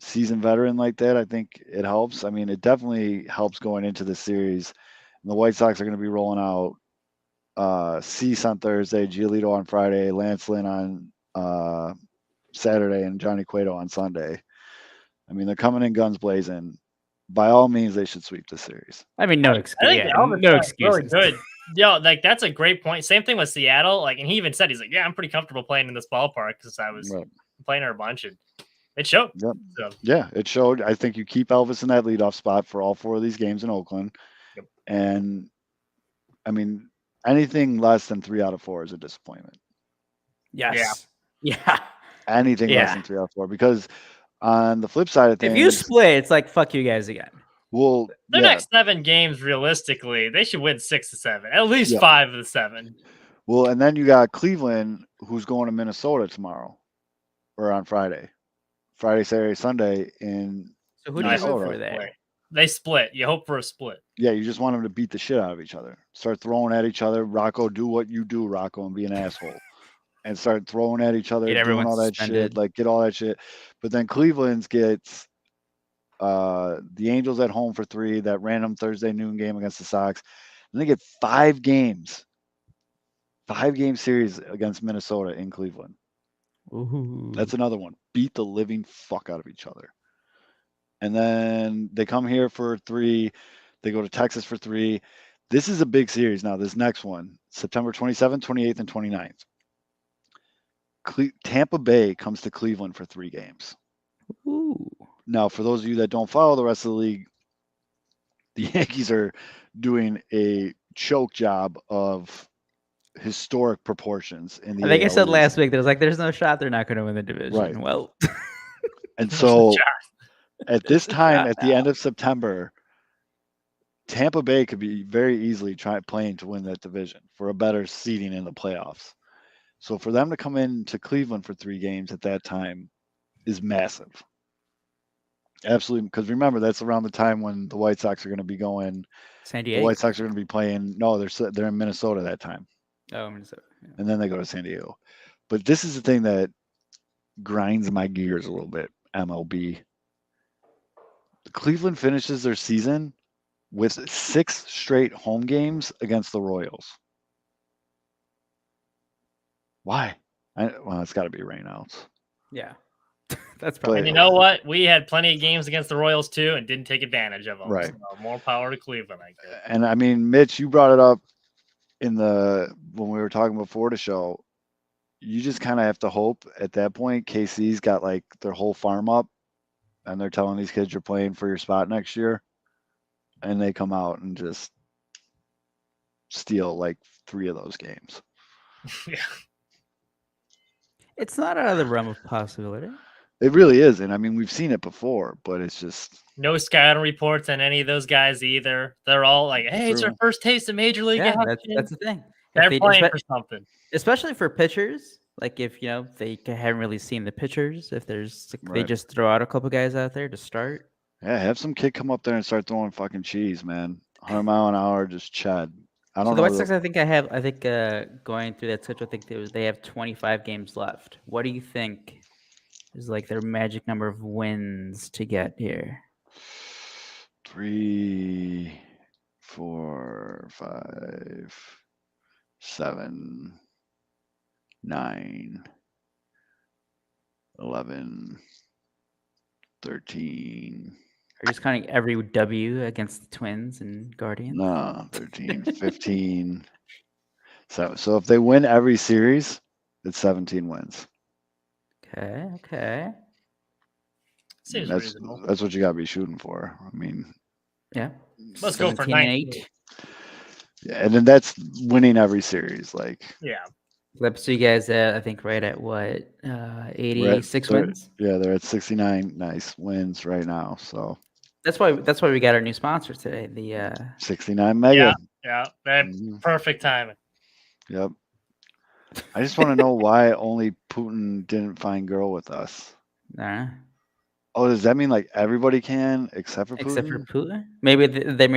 seasoned veteran like that. I think it helps. I mean, it definitely helps going into the series. And the White Sox are going to be rolling out Cease on Thursday, Giolito on Friday, Lance Lynn on Saturday, and Johnny Cueto on Sunday. I mean, they're coming in guns blazing. By all means, they should sweep the series. I mean, no excuse. No excuses. Really good. Yo, like that's a great point. Same thing with Seattle. Like, and he even said he's like, "Yeah, I'm pretty comfortable playing in this ballpark because I was playing there a bunch, and it showed." Yep. So. Yeah, it showed. I think you keep Elvis in that leadoff spot for all 4 of these games in Oakland, and I mean, anything less than 3 out of 4 is a disappointment. Yes. Yeah. Anything less than 3 out of 4, because on the flip side of things, if you split, it's like fuck you guys again. Well, the next 7 games, realistically, they should win 6 to 7, at least 5 of the 7. Well, and then you got Cleveland, who's going to Minnesota tomorrow, or on Friday, Saturday, Sunday. And So who do you root for there? They split. You hope for a split. Yeah, you just want them to beat the shit out of each other. Start throwing at each other. Rocco, do what you do, Rocco, and be an asshole. And start throwing at each other, doing all that shit. Like, get all that shit. But then Cleveland's gets the Angels at home for 3, that random Thursday noon game against the Sox. And they get 5 games. 5-game series against Minnesota in Cleveland. Ooh. That's another one. Beat the living fuck out of each other. And then they come here for 3. They go to Texas for 3. This is a big series now. This next one, September 27th, 28th, and 29th. Tampa Bay comes to Cleveland for 3 games. Ooh. Now, for those of you that don't follow the rest of the league, the Yankees are doing a choke job of historic proportions in the I think I said AL last week there's no shot they're not going to win the division. Right. Well, and so at this time, at the end of September, Tampa Bay could be very easily playing to win that division for a better seeding in the playoffs. So for them to come into Cleveland for 3 games at that time is massive. Absolutely, because remember, that's around the time when the White Sox are going to be going. San Diego. The White Sox are going to be playing. No, they're in Minnesota that time. Oh, Minnesota. Yeah. And then they go to San Diego. But this is the thing that grinds my gears a little bit, MLB. Cleveland finishes their season with 6 straight home games against the Royals. Why? Well, it's got to be rainouts. Yeah. That's probably. And you know what? We had plenty of games against the Royals too, and didn't take advantage of them. Right. So more power to Cleveland, I guess. And I mean, Mitch, you brought it up when we were talking before the show. You just kind of have to hope at that point KC's got like their whole farm up, and they're telling these kids you're playing for your spot next year, and they come out and just steal like 3 of those games. Yeah. It's not out of the realm of possibility. It really isn't. I mean, we've seen it before, but it's just no scouting reports on any of those guys either. They're all like, "Hey, it's our first taste of major league action." That's the thing. They're playing for something, especially for pitchers. Like if they haven't really seen the pitchers, if they just throw out a couple guys out there to start. Yeah, have some kid come up there and start throwing fucking cheese, man. 100 mile an hour, just chad. I don't know. The White Sox, I think going through that schedule, I think they have 25 games left. What do you think is like their magic number of wins to get here? 3, 4, 5, 7, 9, 11, 13. Are you just counting every W against the Twins and Guardians? No, 13, 15. So if they win every series, it's 17 wins. Okay. Seems reasonable. That's what you got to be shooting for. I mean, yeah. Let's go for 9. Yeah, and then that's winning every series. Like, yeah. So you guys, I think, right at what, 86 wins? Yeah, they're at 69 nice wins right now. So that's why we got our new sponsor today. The 69 Mega. Yeah, perfect timing. Yep. I just want to know why only Putin didn't find girl with us. Nah. Oh, does that mean like everybody can except for Putin? Except for Putin? Maybe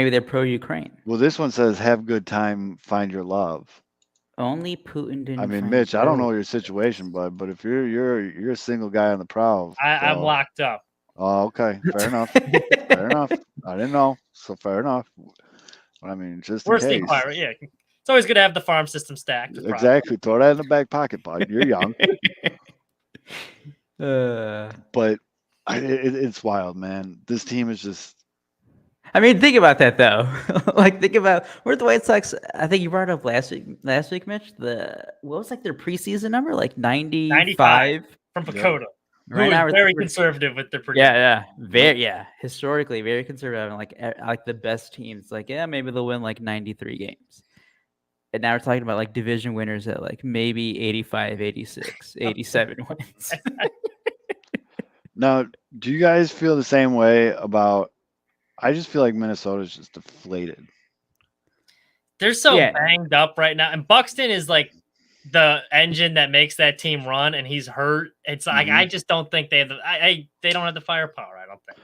they're pro-Ukraine. Well, this one says have good time, find your love. Only Putin didn't. I mean, Mitch, I don't know your situation, bud, but if you're a single guy on the prowl, I'm locked up. Oh, okay, fair enough. Fair enough. I didn't know, so fair enough. I mean, just Worst in case. inquiry, yeah. It's always good to have the farm system stacked. Exactly. Throw that in the back pocket, bud. You're young. But it's wild, man. This team is just. I mean, think about that though. Think about where the White Sox. I think you brought it up last week, Mitch. What was like their preseason number? Like 95 from Pacoda. Right who now, is very conservative with their predictions. Historically very conservative. And like the best teams, maybe they'll win like 93 games. And now we're talking about like division winners at like maybe 85, 86, 87 wins. Now, do you guys feel the same way about? I just feel like Minnesota's just deflated. They're so banged up right now, and Buxton is like the engine that makes that team run, and he's hurt. It's like I just don't think they have they don't have the firepower. I don't think.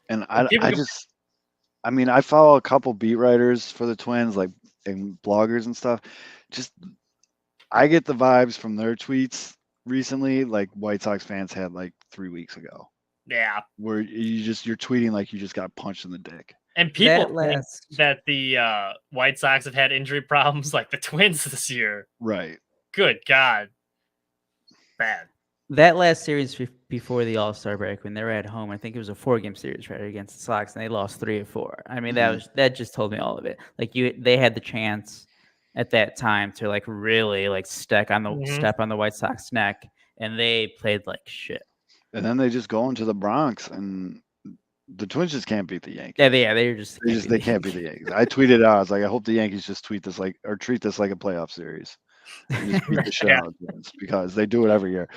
And I follow a couple beat writers for the Twins, like and bloggers and stuff. Just I get the vibes from their tweets recently, like White Sox fans had like 3 weeks ago. Yeah. Where you're tweeting like you just got punched in the dick. And people think that the White Sox have had injury problems like the Twins this year. Right. Good God. Bad. That last series before the All-Star break, when they were at home, I think it was a 4-game series, right, against the Sox, and they lost 3 or 4. I mean, that just told me all of it. Like they had the chance at that time to like really like step on the White Sox neck, and they played like shit. And then they just go into the Bronx, and the Twins just can't beat the Yankees. Yeah, they can't beat the Yankees. I tweeted out, I was like, I hope the Yankees just treat this like a playoff series. And just beat the shit out of the Twins, because they do it every year.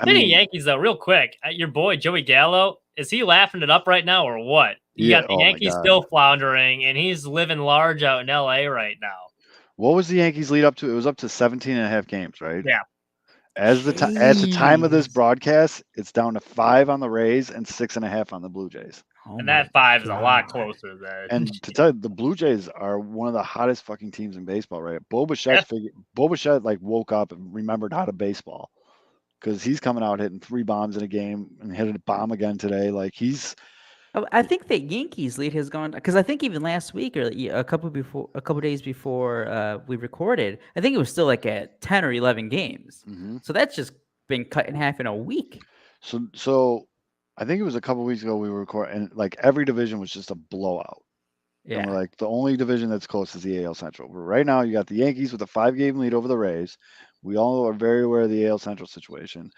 Speaking of Yankees, though, real quick, your boy Joey Gallo, is he laughing it up right now or what? You got the Yankees still floundering, and he's living large out in LA right now. What was the Yankees lead up to? It was up to 17 and a half games, right? Yeah. At the time of this broadcast, it's down to 5 on the Rays and 6.5 on the Blue Jays. And that 5 is a lot closer than. And to tell you, the Blue Jays are one of the hottest fucking teams in baseball, right? Bo Bichette like woke up and remembered how to baseball, because he's coming out hitting 3 bombs in a game and hit a bomb again today. Like I think the Yankees lead has gone, because I think even last week or a couple days before we recorded, I think it was still like at 10 or 11 games. Mm-hmm. So that's just been cut in half in a week. So I think it was a couple weeks ago we were recording, and like every division was just a blowout. Yeah. And we're like, the only division that's close is the AL Central. But right now you got the Yankees with a 5-game lead over the Rays. We all are very aware of the AL Central situation.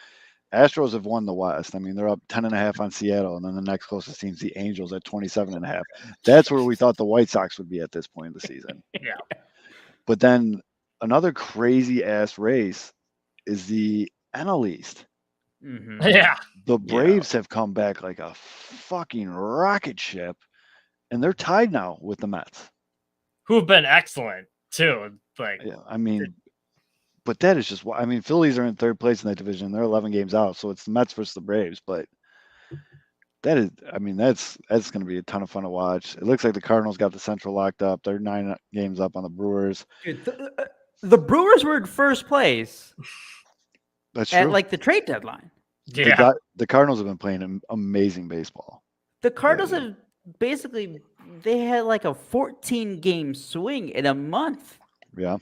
Astros have won the West. I mean, they're up 10.5 on Seattle, and then the next closest team's the Angels at 27.5. That's where we thought the White Sox would be at this point in the season. Yeah. But then another crazy ass race is the NL East. Mm-hmm. Yeah. The Braves have come back like a fucking rocket ship, and they're tied now with the Mets, who've been excellent too. Like, yeah, I mean. But that is just what I mean. Phillies are in 3rd place in that division. They're 11 games out, so it's the Mets versus the Braves. But that's going to be a ton of fun to watch. It looks like the Cardinals got the Central locked up. They're 9 games up on the Brewers. Dude, the Brewers were in 1st place. That's true. At like the trade deadline. Yeah, the Cardinals have been playing amazing baseball. The Cardinals have basically they had like a 14-game swing in a month. Yeah.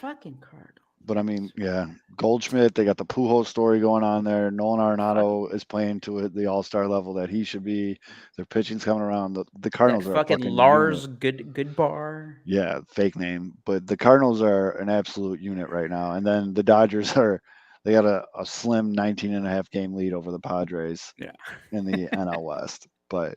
Fucking Cardinals. But I mean, yeah, Goldschmidt, they got the Pujols story going on there. Nolan Arenado is playing to the all-star level that he should be. Their pitching's coming around. The Cardinals are fucking Lars Goodbar. Yeah, fake name. But the Cardinals are an absolute unit right now. And then the Dodgers they got a slim 19.5 game lead over the Padres in the NL West. But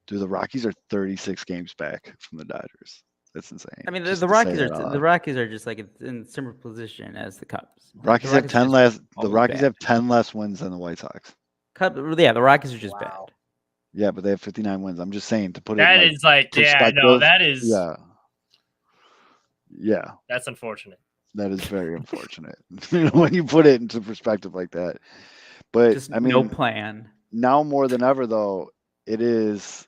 dude, the Rockies are 36 games back from the Dodgers. That's insane. I mean, the Rockies are just like in similar position as the Cubs. Rockies have 10 less. The Rockies have 10 less wins than the White Sox. The Rockies are just bad. Yeah, but they have 59 wins. I'm just saying to put that is that is yeah. That's unfortunate. That is very unfortunate. When you put it into perspective like that. But just I mean, no plan. Now more than ever, though, it is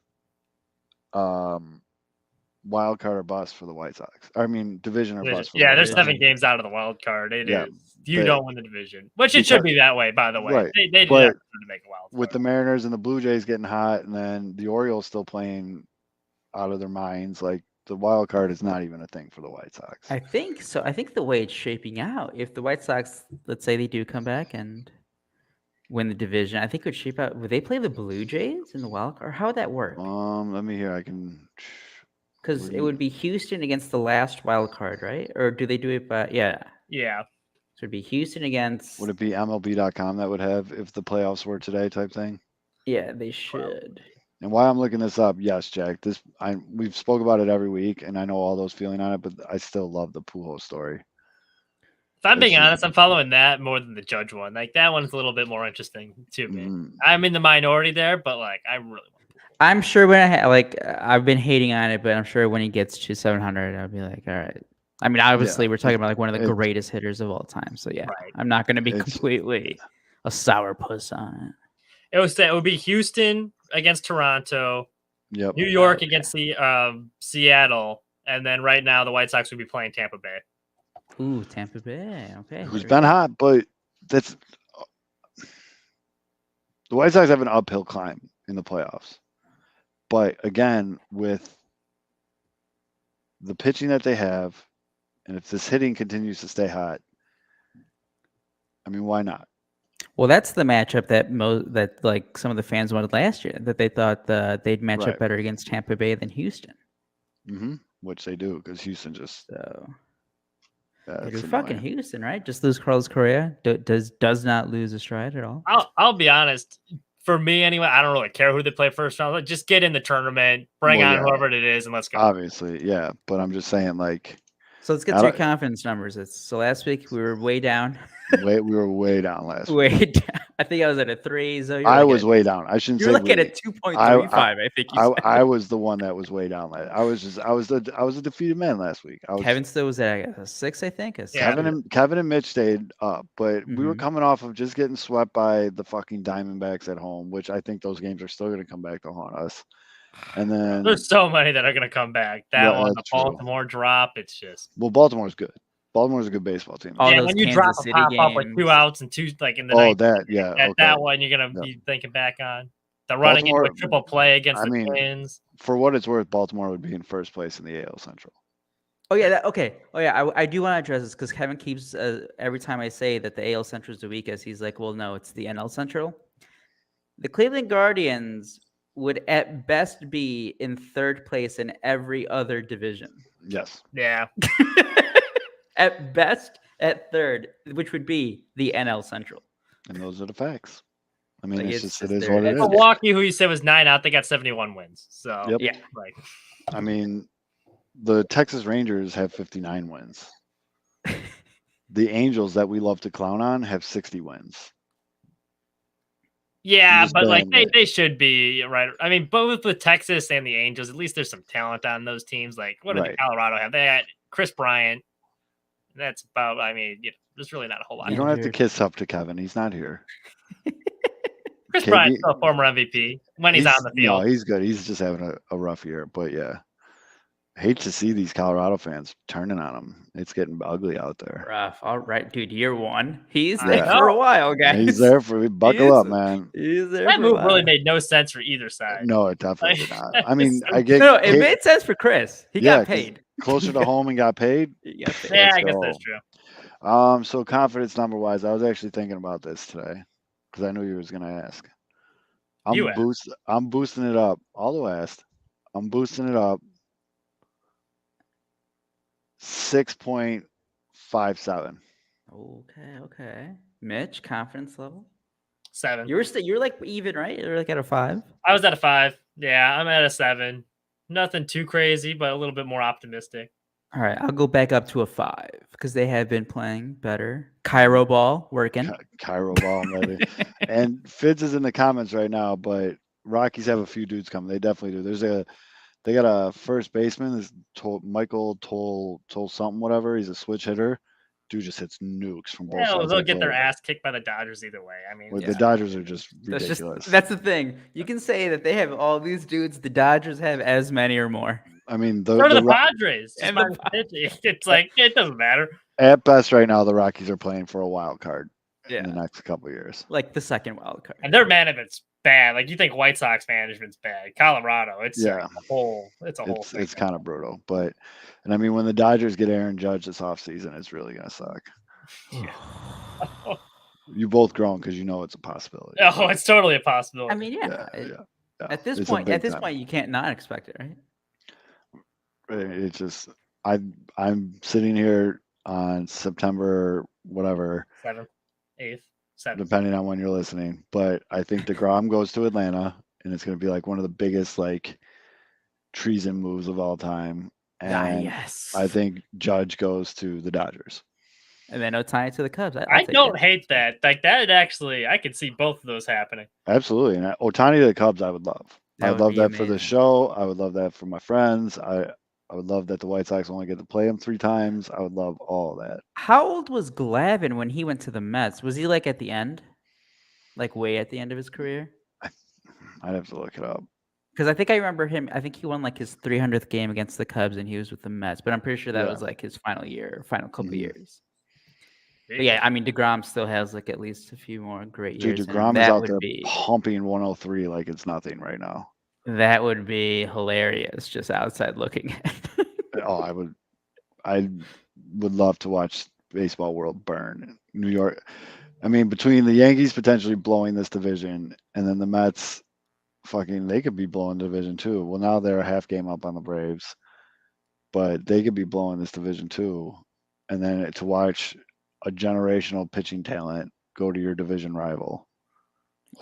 wild card or bust for the White Sox. I mean, division or bust. Yeah, there's 7 games out of the wild card. It is. You don't win the division, which it should be that way, by the way. Right. They did have to make a wild card. With the Mariners and the Blue Jays getting hot, and then the Orioles still playing out of their minds, like the wild card is not even a thing for the White Sox. I think so. I think the way it's shaping out, if the White Sox, let's say they do come back and win the division, I think it would shape out. Would they play the Blue Jays in the wild card? Or how would that work? Let me hear. I can. Because it would be Houston against the last wild card, right? Or do they do it by Yeah. So it'd be Houston against. Would it be MLB.com that would have if the playoffs were today type thing? Yeah, they should. And while I'm looking this up, yes, Jack, we've spoke about it every week, and I know all those feeling on it, but I still love the Pujols story. If I'm being honest, I'm following that more than the Judge one. Like that one's a little bit more interesting to me. Mm-hmm. I'm in the minority there, but like I really want Pujols. I'm sure when I've been hating on it, but I'm sure when he gets to 700, I'll be like, all right. I mean, obviously, we're talking about like one of the greatest hitters of all time. So yeah, I'm not going to be completely a sourpuss on it. It would be Houston, against Toronto, Yep. New York against the Seattle, and then right now the White Sox would be playing Tampa Bay. Ooh, Tampa Bay. Okay. Who's been hot, but that's the White Sox have an uphill climb in the playoffs. But again, with the pitching that they have, and if this hitting continues to stay hot, I mean, why not? Well, that's the matchup that like some of the fans wanted last year, that they thought they'd match up better against Tampa Bay than Houston. Mm-hmm. Which they do, because Houston just fucking Houston, right? Just lose Carlos Correa. Does not lose a stride at all. I'll be honest. For me, anyway, I don't really care who they play first round. Just get in the tournament, bring on whoever it is, and let's go. Obviously, yeah. But I'm just saying, like. So let's get to your confidence numbers. So last week we were way down. We were way down last week. Way down. I think I was at a 3. So I was way down. I shouldn't say. You're looking at 2.35. I think. I was the one that was way down. I was a defeated man last week. Kevin still was at a 6, I think. Kevin and Mitch stayed up, but we were coming off of just getting swept by the fucking Diamondbacks at home, which I think those games are still going to come back to haunt us. And then there's so many that are going to come back. That one, the Baltimore drop, it's just. Well, Baltimore's good. Baltimore's a good baseball team. Yeah, when you drop a pop up with 2 outs and 2 like in the ninth, that one you're gonna be thinking back on the running in with triple play against the Twins. For what it's worth, Baltimore would be in first place in the AL Central. Oh yeah, okay. Oh yeah, I do want to address this because Kevin keeps every time I say that the AL Central is the weakest, he's like, "Well, no, it's the NL Central." The Cleveland Guardians would at best be in third place in every other division. Yes. Yeah. At best, at third, which would be the NL Central. And those are the facts. I mean, like it is what it is. Milwaukee, who you said was 9 out, they got 71 wins. So, yeah. Like, I mean, the Texas Rangers have 59 wins. The Angels that we love to clown on have 60 wins. Yeah, but like they should be right. I mean, both with Texas and the Angels, at least there's some talent on those teams. Like, what did Colorado have? They had Chris Bryant. That's about. I mean, there's really not a whole lot. You don't have to kiss up to Kevin. He's not here. Chris Bryant's still a former MVP when he's on the field. No, he's good. He's just having a rough year. But yeah, hate to see these Colorado fans turning on him. It's getting ugly out there. Rough. All right, dude. Year 1. He's there for a while, guys. He's there for buckle up, man. He's there. That move really made no sense for either side. No, it definitely did not. I mean, I get it made sense for Chris. He got paid closer to home and got paid. Yeah, I guess that's true. So confidence number wise, I was actually thinking about this today because I knew you was gonna ask. I'm boosting it up. All the West. I'm boosting it up. 6.57. Okay. Mitch, confidence level? 7. You're like even, right? You're like at a 5. I was at a 5. Yeah, I'm at a 7. Nothing too crazy, but a little bit more optimistic. All right, I'll go back up to a 5 because they have been playing better. Cairo ball working. Cairo ball, maybe. And Fitz is in the comments right now, but Rockies have a few dudes coming. They definitely do. They got a first baseman. Is Michael Toll something whatever. He's a switch hitter. Dude just hits nukes from both sides. They'll get their ass kicked by the Dodgers either way. I mean, the Dodgers are just ridiculous. That's the thing. You can say that they have all these dudes. The Dodgers have as many or more. I mean, the Padres. It's like it doesn't matter. At best, right now, the Rockies are playing for a wild card in the next couple of years. Like the second wild card. And their management's bad. Like you think White Sox management's bad. Colorado, it's a whole thing. It's kind of brutal. But I mean, when the Dodgers get Aaron Judge this offseason, it's really gonna suck. You both grown because you know it's a possibility. Oh, it's totally a possibility. I mean, At this point, you can't not expect it, right? It's just I'm sitting here on September whatever 7th, 8th, 7th, depending on when you're listening. But I think DeGrom goes to Atlanta, and it's going to be like one of the biggest like treason moves of all time. And I think Judge goes to the Dodgers. And then Ohtani to the Cubs. I don't hate that. Like that actually, I could see both of those happening. Absolutely, and Ohtani to the Cubs, I would love. I would love that for the show. I would love that for my friends. I would love that the White Sox only get to play him 3 times. I would love all of that. How old was Glavine when he went to the Mets? Was he like at the end? Like way at the end of his career? I'd have to look it up. Because I think I remember him. I think he won like his 300th game against the Cubs, and he was with the Mets. But I'm pretty sure that was like his final year, final couple years. But yeah, I mean, DeGrom still has like at least a few more great Dude, years. DeGrom is out there pumping 103 like it's nothing right now. That would be hilarious, just outside looking at. Oh, I would love to watch baseball world burn. New York. I mean, between the Yankees potentially blowing this division and then the Mets, they could be blowing division too. Well, now they're a half game up on the Braves, but they could be blowing this division too. And then to watch a generational pitching talent go to your division rival.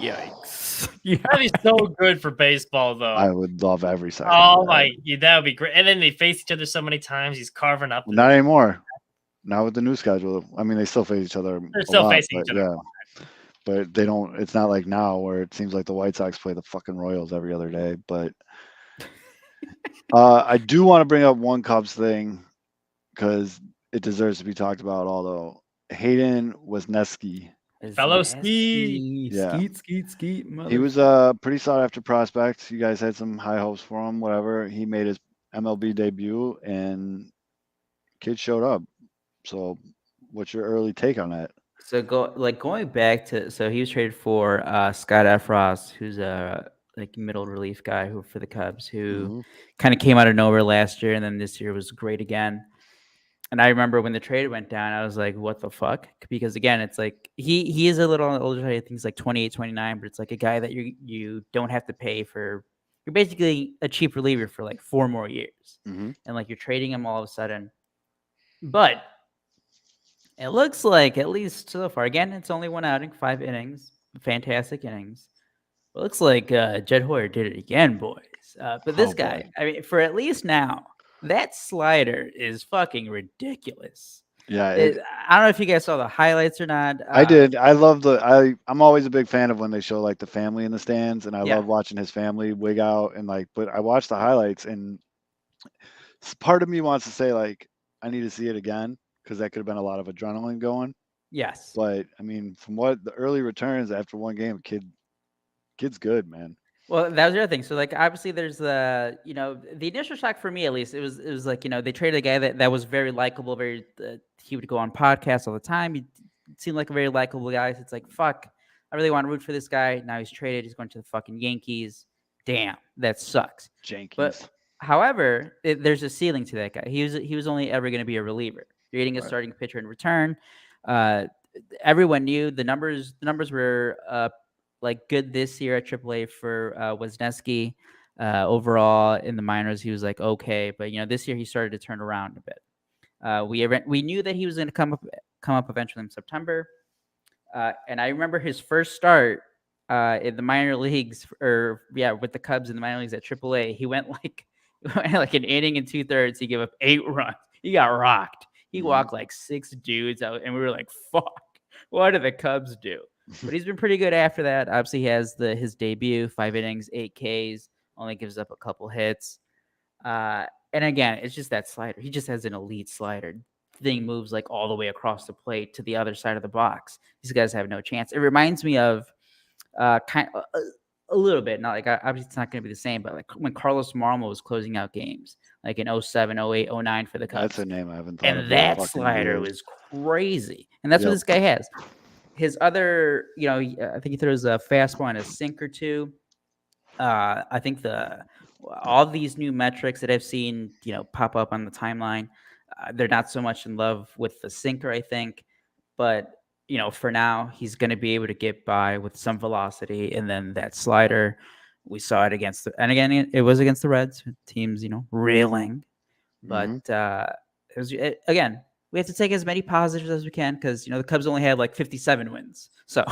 Yikes. That'd be so good for baseball, though. I would love every second. Oh, that would be great. And then they face each other so many times. He's carving up. Not anymore. Not with the new schedule. I mean, they still face each other. They're still facing each other. Yeah. But they don't. It's not like now where it seems like the White Sox play the fucking Royals every other day. But I do want to bring up one Cubs thing because it deserves to be talked about. Although Hayden Wesneski, fellow ski, yeah, skeet. He was a pretty sought after prospect. You guys had some high hopes for him. Whatever. He made his MLB debut and kid showed up. So, what's your early take on that? So going back to he was traded for Scott Efros, who's a middle relief guy for the Cubs, who kind of came out of nowhere last year, and then this year was great again. And I remember when the trade went down, I was like, what the fuck? Because again, it's like he is a little older. I think he's like 28, 29, but it's like a guy that you don't have to pay for. You're basically a cheap reliever for like 4 more years, and like you're trading him all of a sudden. But it looks like, at least so far, again, it's only 1 outing, 5 innings, fantastic innings. It looks like Jed Hoyer did it again, boys. But this guy, I mean, for at least now, that slider is fucking ridiculous. Yeah, I don't know if you guys saw the highlights or not. I did. I love I'm always a big fan of when they show like the family in the stands, and I love watching his family wig out and like. But I watched the highlights, and part of me wants to say like I need to see it again because that could have been a lot of adrenaline going. Yes, but I mean, from what the early returns after one game, kid's good, man. Well, that was the other thing. So, like, obviously, there's the initial shock for me, at least. It was like they traded a guy that was very likable. He would go on podcasts all the time. He seemed like a very likable guy. So it's like, fuck, I really want to root for this guy. Now he's traded. He's going to the fucking Yankees. Damn, that sucks. Yankees. But however, there's a ceiling to that guy. He was only ever going to be a reliever. You're getting a starting pitcher in return. Everyone knew the numbers. The numbers were like good this year at AAA for Wesneski. Overall in the minors, he was like okay, but this year he started to turn around a bit. We knew that he was going to come up eventually in September, and I remember his first start in the minor leagues, with the Cubs in the minor leagues at AAA. He went like an inning and 2/3. He gave up 8 runs. He got rocked. He walked like 6 dudes out, and we were like, "Fuck, what do the Cubs do?" But he's been pretty good after that. Obviously, he has his debut, 5 innings, 8 Ks, only gives up a couple hits. And again, it's just that slider. He just has an elite slider. Thing moves like all the way across the plate to the other side of the box. These guys have no chance. It reminds me of kind of a little bit. Not like obviously it's not going to be the same, but like when Carlos Marmol was closing out games, like in 07, 08, 09 for the Cubs. That's a name I haven't thought of. And that slider was crazy. And that's what this guy has. His other, I think he throws a fastball and a sinker too. I think all these new metrics that I've seen, pop up on the timeline, they're not so much in love with the sinker, I think. But, for now, he's going to be able to get by with some velocity. And then that slider, we saw it and again, it was against the Reds. Teams, reeling. But it was, again, we have to take as many positives as we can because, the Cubs only had like 57 wins. So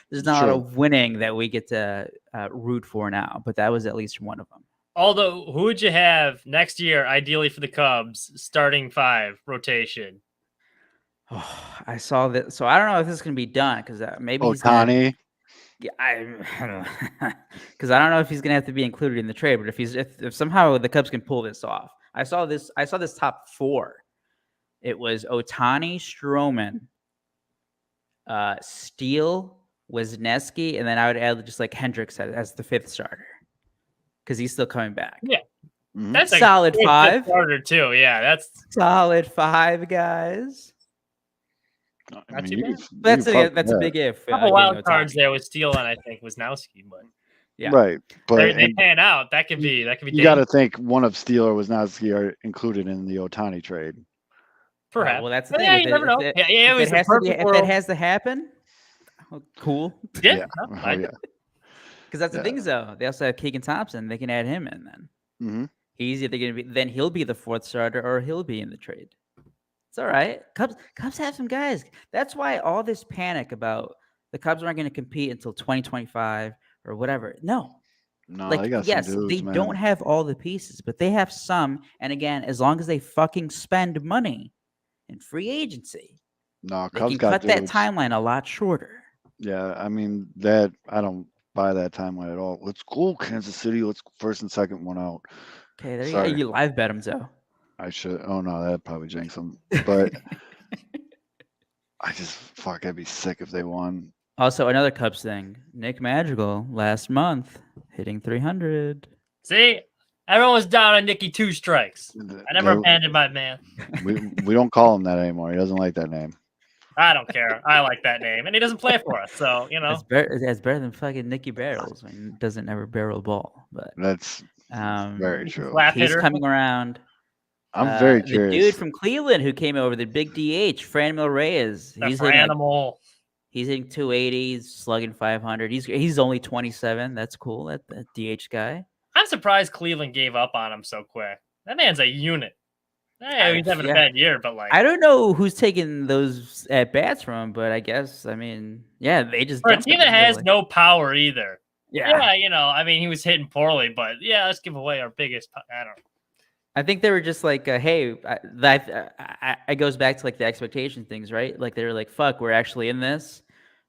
there's not a lot of winning that we get to root for now. But that was at least one of them. Although, who would you have next year, ideally for the Cubs, starting 5 rotation? Oh, I saw that. So I don't know if this is going to be done because maybe Ohtani. Because I don't know if he's going to have to be included in the trade. But if somehow the Cubs can pull this off, I saw this top 4. It was Ohtani, Stroman, Steele, Wesneski, and then I would add just like Hendricks as the 5th starter because he's still coming back. Yeah. Mhm. That's a Solid good 5. starter too. Yeah, that's Solid 5, guys. not too bad. That's a big if. A couple wild cards there with Steele and I think Wisnowski, but yeah, right. But they pan out. That could be. You got to think one of Steele or Wisnowski are included in the Otani trade. Perhaps. Well, that's the thing. Yeah, you never know. If If it has to happen, cool. Yeah. Because that's the thing, though. They also have Keegan Thompson. They can add him in then. Mm-hmm. He's either going to be, then he'll be the 4th starter or he'll be in the trade. It's all right. Cubs have some guys. That's why all this panic about the Cubs aren't going to compete until 2025 or whatever. No, they got yes, some dudes, they don't have all the pieces, but they have some. And again, as long as they fucking spend money in free agency, they can cut that timeline a lot shorter. Yeah, I mean that I don't buy that timeline at all. Let's go Kansas City. Let's first and second one out. Okay, there you go. You live bet them, Joe. I should. Oh no, that'd probably jinx them. But I'd be sick if they won. Also, another Cubs thing. Nick Madrigal last month hitting 300. See, everyone was down on Nicky 2 strikes. I never abandoned my man. We don't call him that anymore. He doesn't like that name. I don't care. I like that name, and he doesn't play for us, so It's better than fucking Nicky Barrels. I mean, doesn't ever barrel a ball, but that's very true. He's coming around. I'm very curious. The dude from Cleveland who came over, the big DH, Franmil Reyes. He's hitting 280, slugging 500. He's only 27. That's cool. That DH guy. I'm surprised Cleveland gave up on him so quick. That man's a unit. Hey, he's having a bad year, but I don't know who's taking those at bats from him, but I guess they just for a team that has no power either. Yeah, he was hitting poorly, but let's give away our biggest. I don't know. I think they were just like, hey, it goes back to like the expectation things, right? Like they were like, fuck, we're actually in this.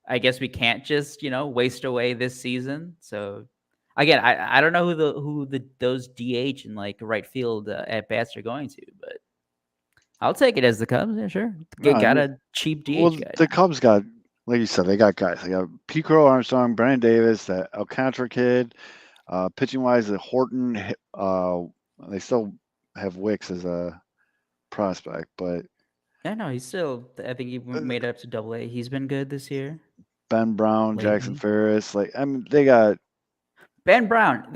I guess we can't just, waste away this season. So again, I don't know who those DH and like right field at bats are going to, but I'll take it as the Cubs. Yeah, sure. Got a cheap DH guy. The Cubs got, like you said, they got guys. They got Pico Armstrong, Brandon Davis, that Alcantara kid. Pitching wise, the Horton. They still have Wicks as a prospect, but he's still. I think he made it up to Double-A. He's been good this year. Ben Brown, Jackson Ferris, they got Ben Brown.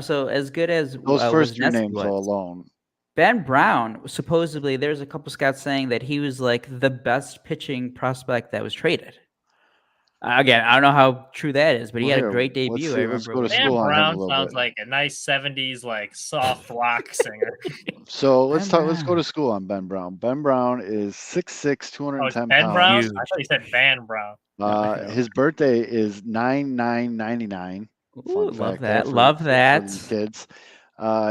So as good as those first 2 names all alone. Ben Brown, supposedly, there's a couple scouts saying that he was like the best pitching prospect that was traded. Again, I don't know how true that is, but he had a great debut. Ben Brown sounds like a nice 70s like soft rock singer. So let's go to school on Ben Brown. Ben Brown is 6'6", 210 Ben pounds. Brown? I thought you said Van Brown. His birthday is 9/9/99. Love that. For these kids.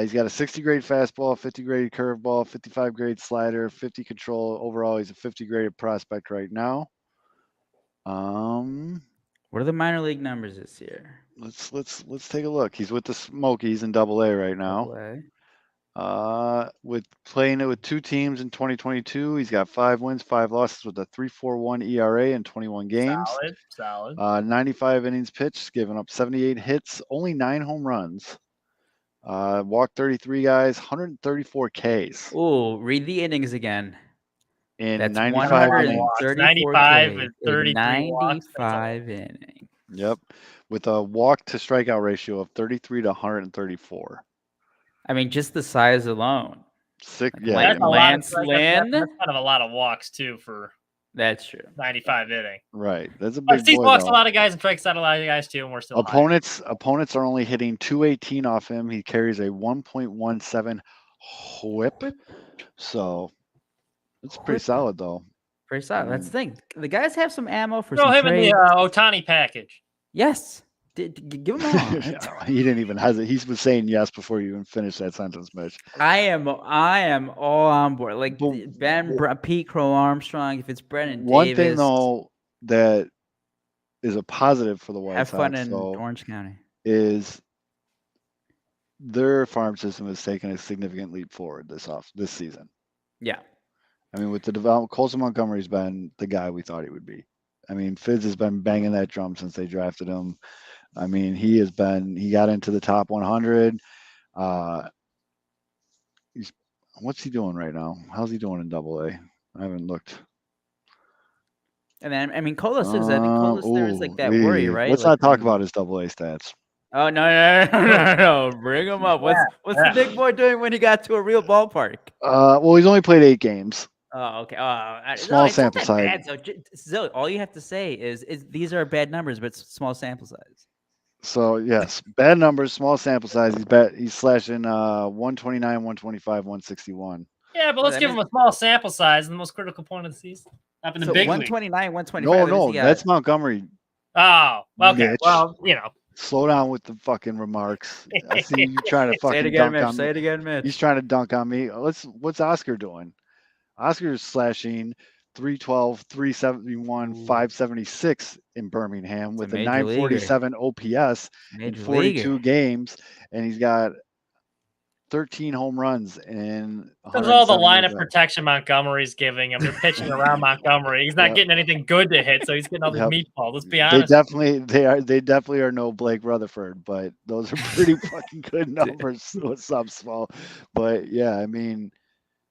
He's got a 60 grade fastball, 50 grade curveball, 55 grade slider, 50 control. Overall, he's a 50 graded prospect right now. What are the minor league numbers this year? Let's take a look. He's with the Smokies in Double-A right now. With playing it with 2 teams in 2022, he's got 5 wins, 5 losses with a 3.41 ERA in 21 games. Solid. 95 innings pitched, giving up 78 hits, only 9 home runs. Walked 33 guys, 134 Ks. Oh, read the innings again. In That's 95 innings. 95 and 33 95 innings. Yep. With a walk to strikeout ratio of 33 to 134. I mean, just the size alone. Lance Lynn. That's kind of a lot of walks too for. That's true. 95 inning. Right. That's a big Steve walks a lot of guys and strikes out a lot of guys too, and we're still opponents are only hitting 218 off him. He carries a 1.17 whip. So it's pretty solid though. Pretty solid. That's the thing. The guys have some ammo for throw him in the Otani package. Give him all. He didn't even hesitate. He was saying yes before you even finished that sentence, Mitch. I am all on board. Like Pete Crow Armstrong, if it's Brennan Davis. One thing though that is a positive for the White Sox. Have fun in Orange County. Is their farm system has taken a significant leap forward this season. Yeah. I mean, with the development, Colson Montgomery's been the guy we thought he would be. I mean, Fizz has been banging that drum since they drafted him. I mean, he got into the top 100. What's he doing right now? How's he doing in Double A? I haven't looked. And then I mean, Colas is. I think Colas there is like that worry, right? Let's not talk about his Double A stats. Oh no! Bring him up. What's the big boy doing when he got to a real ballpark? Well, he's only played 8 games. Oh, okay. Small sample size. So all you have to say is these are bad numbers, but small sample size. So yes, bad numbers, small sample size. He's slashing 129, 125, 161. Yeah, but let's give him a small sample size in the most critical point of the season. Up in the big 129, 125. No, that's Montgomery. Oh, okay. Mitch. Well, Slow down with the fucking remarks. I see you trying to fucking Say it again, Mitch. He's trying to dunk on me. What's Oscar doing? Oscar's slashing 312, 371, 576 in Birmingham with a 947 OPS in 42 games, and he's got 13 home runs in. Because all the line of protection Montgomery's giving him, they're pitching around Montgomery. He's not getting anything good to hit, so he's getting all these meatballs. Let's be honest. They definitely are no Blake Rutherford, but those are pretty fucking good numbers. What's up, Small? But yeah, I mean.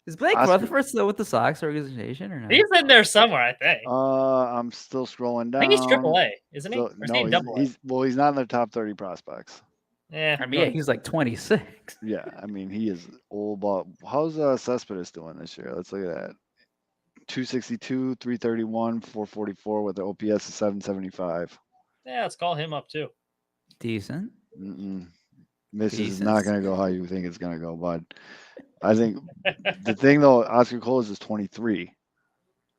Is Blake Rutherford still with the Sox organization or not? He's in there somewhere, I think. I'm still scrolling down. I think he's AAA, isn't he? He's not in the top 30 prospects. Yeah, I mean, he's like 26. Yeah, I mean, he is old. But how's Cespedes doing this year? Let's look at that. 262, 331, 444 with an OPS of 775. Yeah, let's call him up too. Decent. This is not going to go how you think it's going to go, bud. I think the thing though, Oscar Colas is 23.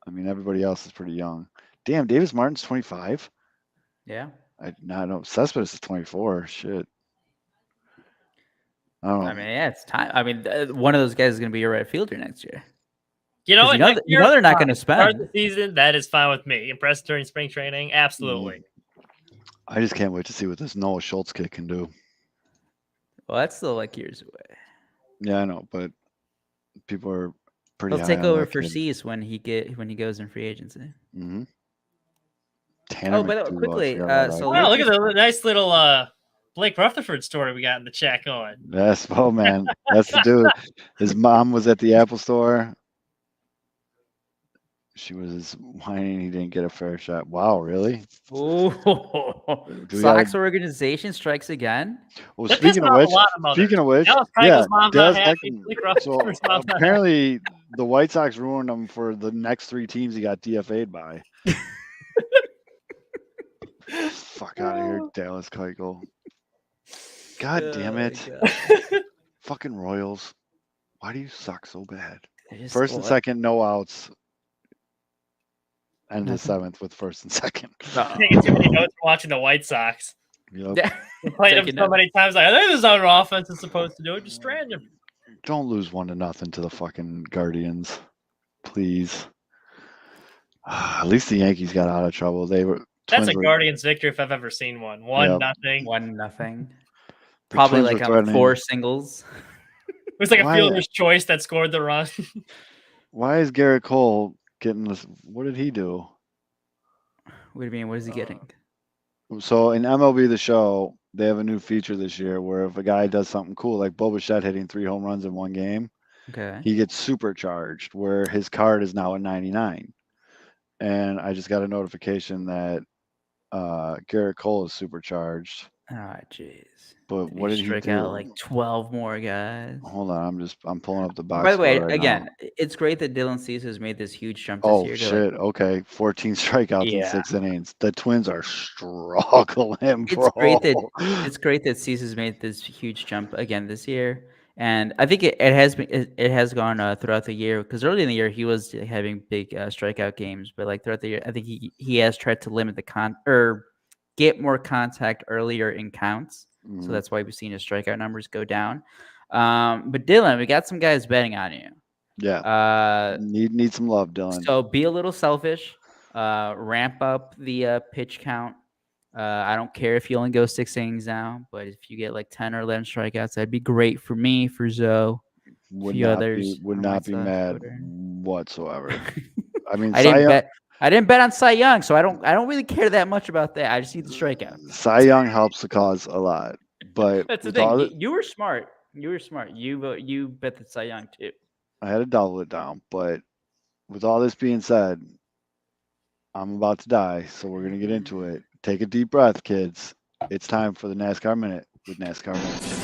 I mean, everybody else is pretty young. Damn, Davis Martin's 25. Yeah. No, Cespedes is 24. Shit. I don't know. I mean, yeah, it's time. I mean, one of those guys is going to be your right fielder next year. You know what? You know they're not going to spend. Start the season. That is fine with me. Impressed during spring training. Absolutely. I just can't wait to see what this Noah Schultz kid can do. Well, that's still like years away. Yeah, I know, but people are pretty. He'll take over for Cease when he goes in free agency. Mm-hmm. By the way, quickly, look at the nice little Blake Rutherford story we got in the chat going. Yes, oh man, that's the dude. His mom was at the Apple store. She was whining he didn't get a fair shot. Wow, really? Oh, Sox organization strikes again. Well, speaking of which, yeah, so apparently the White Sox ruined him for the next 3 teams he got DFA'd by. Fuck out of here, Dallas Keuchel. God damn it. Fucking Royals. Why do you suck so bad? First and second, no outs. End of 7th with first and second. Taking too many notes from watching the White Sox. Yep. Played them so many times. Like, I think this is how our offense is supposed to do it. Just strand him. Don't lose 1-0 to the fucking Guardians, please. At least the Yankees got out of trouble. That's a Guardians victory if I've ever seen one. 1-0. 1-0. Probably like on 4 singles. It was like a fielder's choice that scored the run. Why is Garrett Cole getting this? What did he do? What do you mean? What is he getting? So in MLB The Show, they have a new feature this year where if a guy does something cool, like Bo Bichette hitting 3 home runs in one game, he gets supercharged, where his card is now a 99. And I just got a notification that Garrett Cole is supercharged. Oh, jeez. But what did he do? Out like 12 more guys. Hold on, I'm pulling up the box. By the way, again, it's great that Dylan Cease has made this huge jump this year. Oh shit! Okay, 14 strikeouts in 6 innings. The Twins are struggling, bro. It's great that Cease has made this huge jump again this year, and I think it has gone throughout the year, because early in the year he was having big strikeout games, but like throughout the year, I think he has tried to limit get more contact earlier in counts. So that's why we've seen his strikeout numbers go down. But Dylan, we got some guys betting on you. Yeah. Need some love, Dylan. So be a little selfish. Ramp up the pitch count. I don't care if you only go 6 innings now, but if you get like 10 or 11 strikeouts, that'd be great for me, for Zoe. Would not be mad whatsoever. I mean, I didn't bet on Cy Young, so I don't really care that much about that. I just need the strikeout. Cy Young helps the cause a lot, but That's the thing. You were smart. You bet the Cy Young too. I had to double it down. But with all this being said, I'm about to die, so we're gonna get into it. Take a deep breath, kids. It's time for the NASCAR Minute with NASCAR Minute.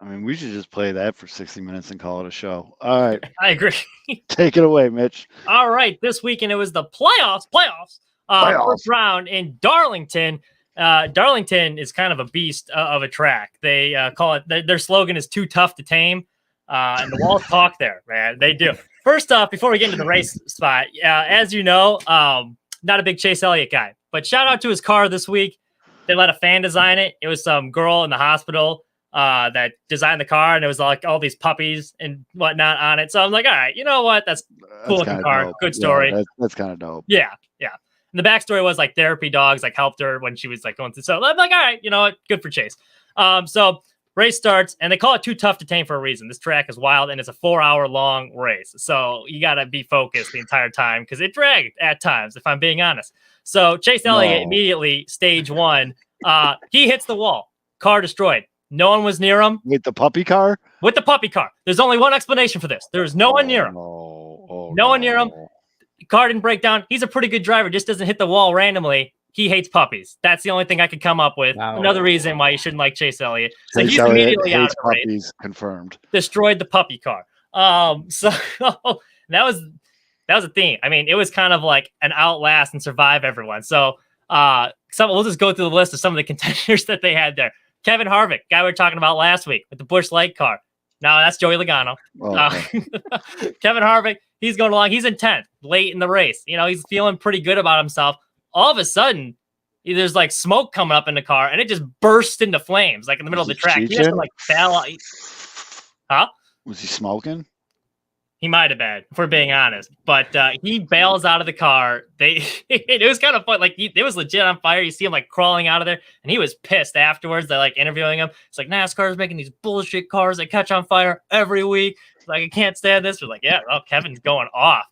I mean, we should just play that for 60 minutes and call it a show. All right. I agree. Take it away, Mitch. All right. This weekend, it was the playoffs. First round in Darlington. Darlington is kind of a beast of a track. They call it, their slogan is too tough to tame. And the walls talk there, man. They do. First off, before we get into the race spot, as you know, not a big Chase Elliott guy, but shout out to his car this week. They let a fan design it. It was some girl in the hospital that designed the car, and it was like all these puppies and whatnot on it. So I'm like, all right, you know what? That's cool looking car. Dope. Good story. Yeah, that's kind of dope. Yeah. And the backstory was like therapy dogs like helped her when she was like going through. So I'm like, all right, you know what? Good for Chase. So race starts, and they call it too tough to tame for a reason. This track is wild, and it's a 4-hour long race. So you got to be focused the entire time because it dragged at times, if I'm being honest. So Chase Elliott immediately, stage one, he hits the wall. Car destroyed. No one was near him. With the puppy car? With the puppy car. There's only one explanation for this. There was no one near him. No one near him. Car didn't break down. He's a pretty good driver. Just doesn't hit the wall randomly. He hates puppies. That's the only thing I could come up with. Wow. Another reason why you shouldn't like Chase Elliott. So he's immediately out of the race. Puppies confirmed. Destroyed the puppy car. So that was a theme. I mean, it was kind of like an outlast and survive everyone. So we'll just go through the list of some of the contenders that they had there. Kevin Harvick, guy we were talking about last week with the Busch Light car. No, that's Joey Logano. Kevin Harvick, he's going along. He's in 10th late in the race. You know, he's feeling pretty good about himself. All of a sudden, there's like smoke coming up in the car, and it just burst into flames, like in the middle of the track. He has to like bail out. Huh? Was he smoking? He might have been, if we're being honest. But he bails out of the car. It was kind of fun. Like, it was legit on fire. You see him like crawling out of there, and he was pissed afterwards. They're like interviewing him. It's like, NASCAR is making these bullshit cars that catch on fire every week. It's like, I can't stand this. We're like, yeah, well, Kevin's going off.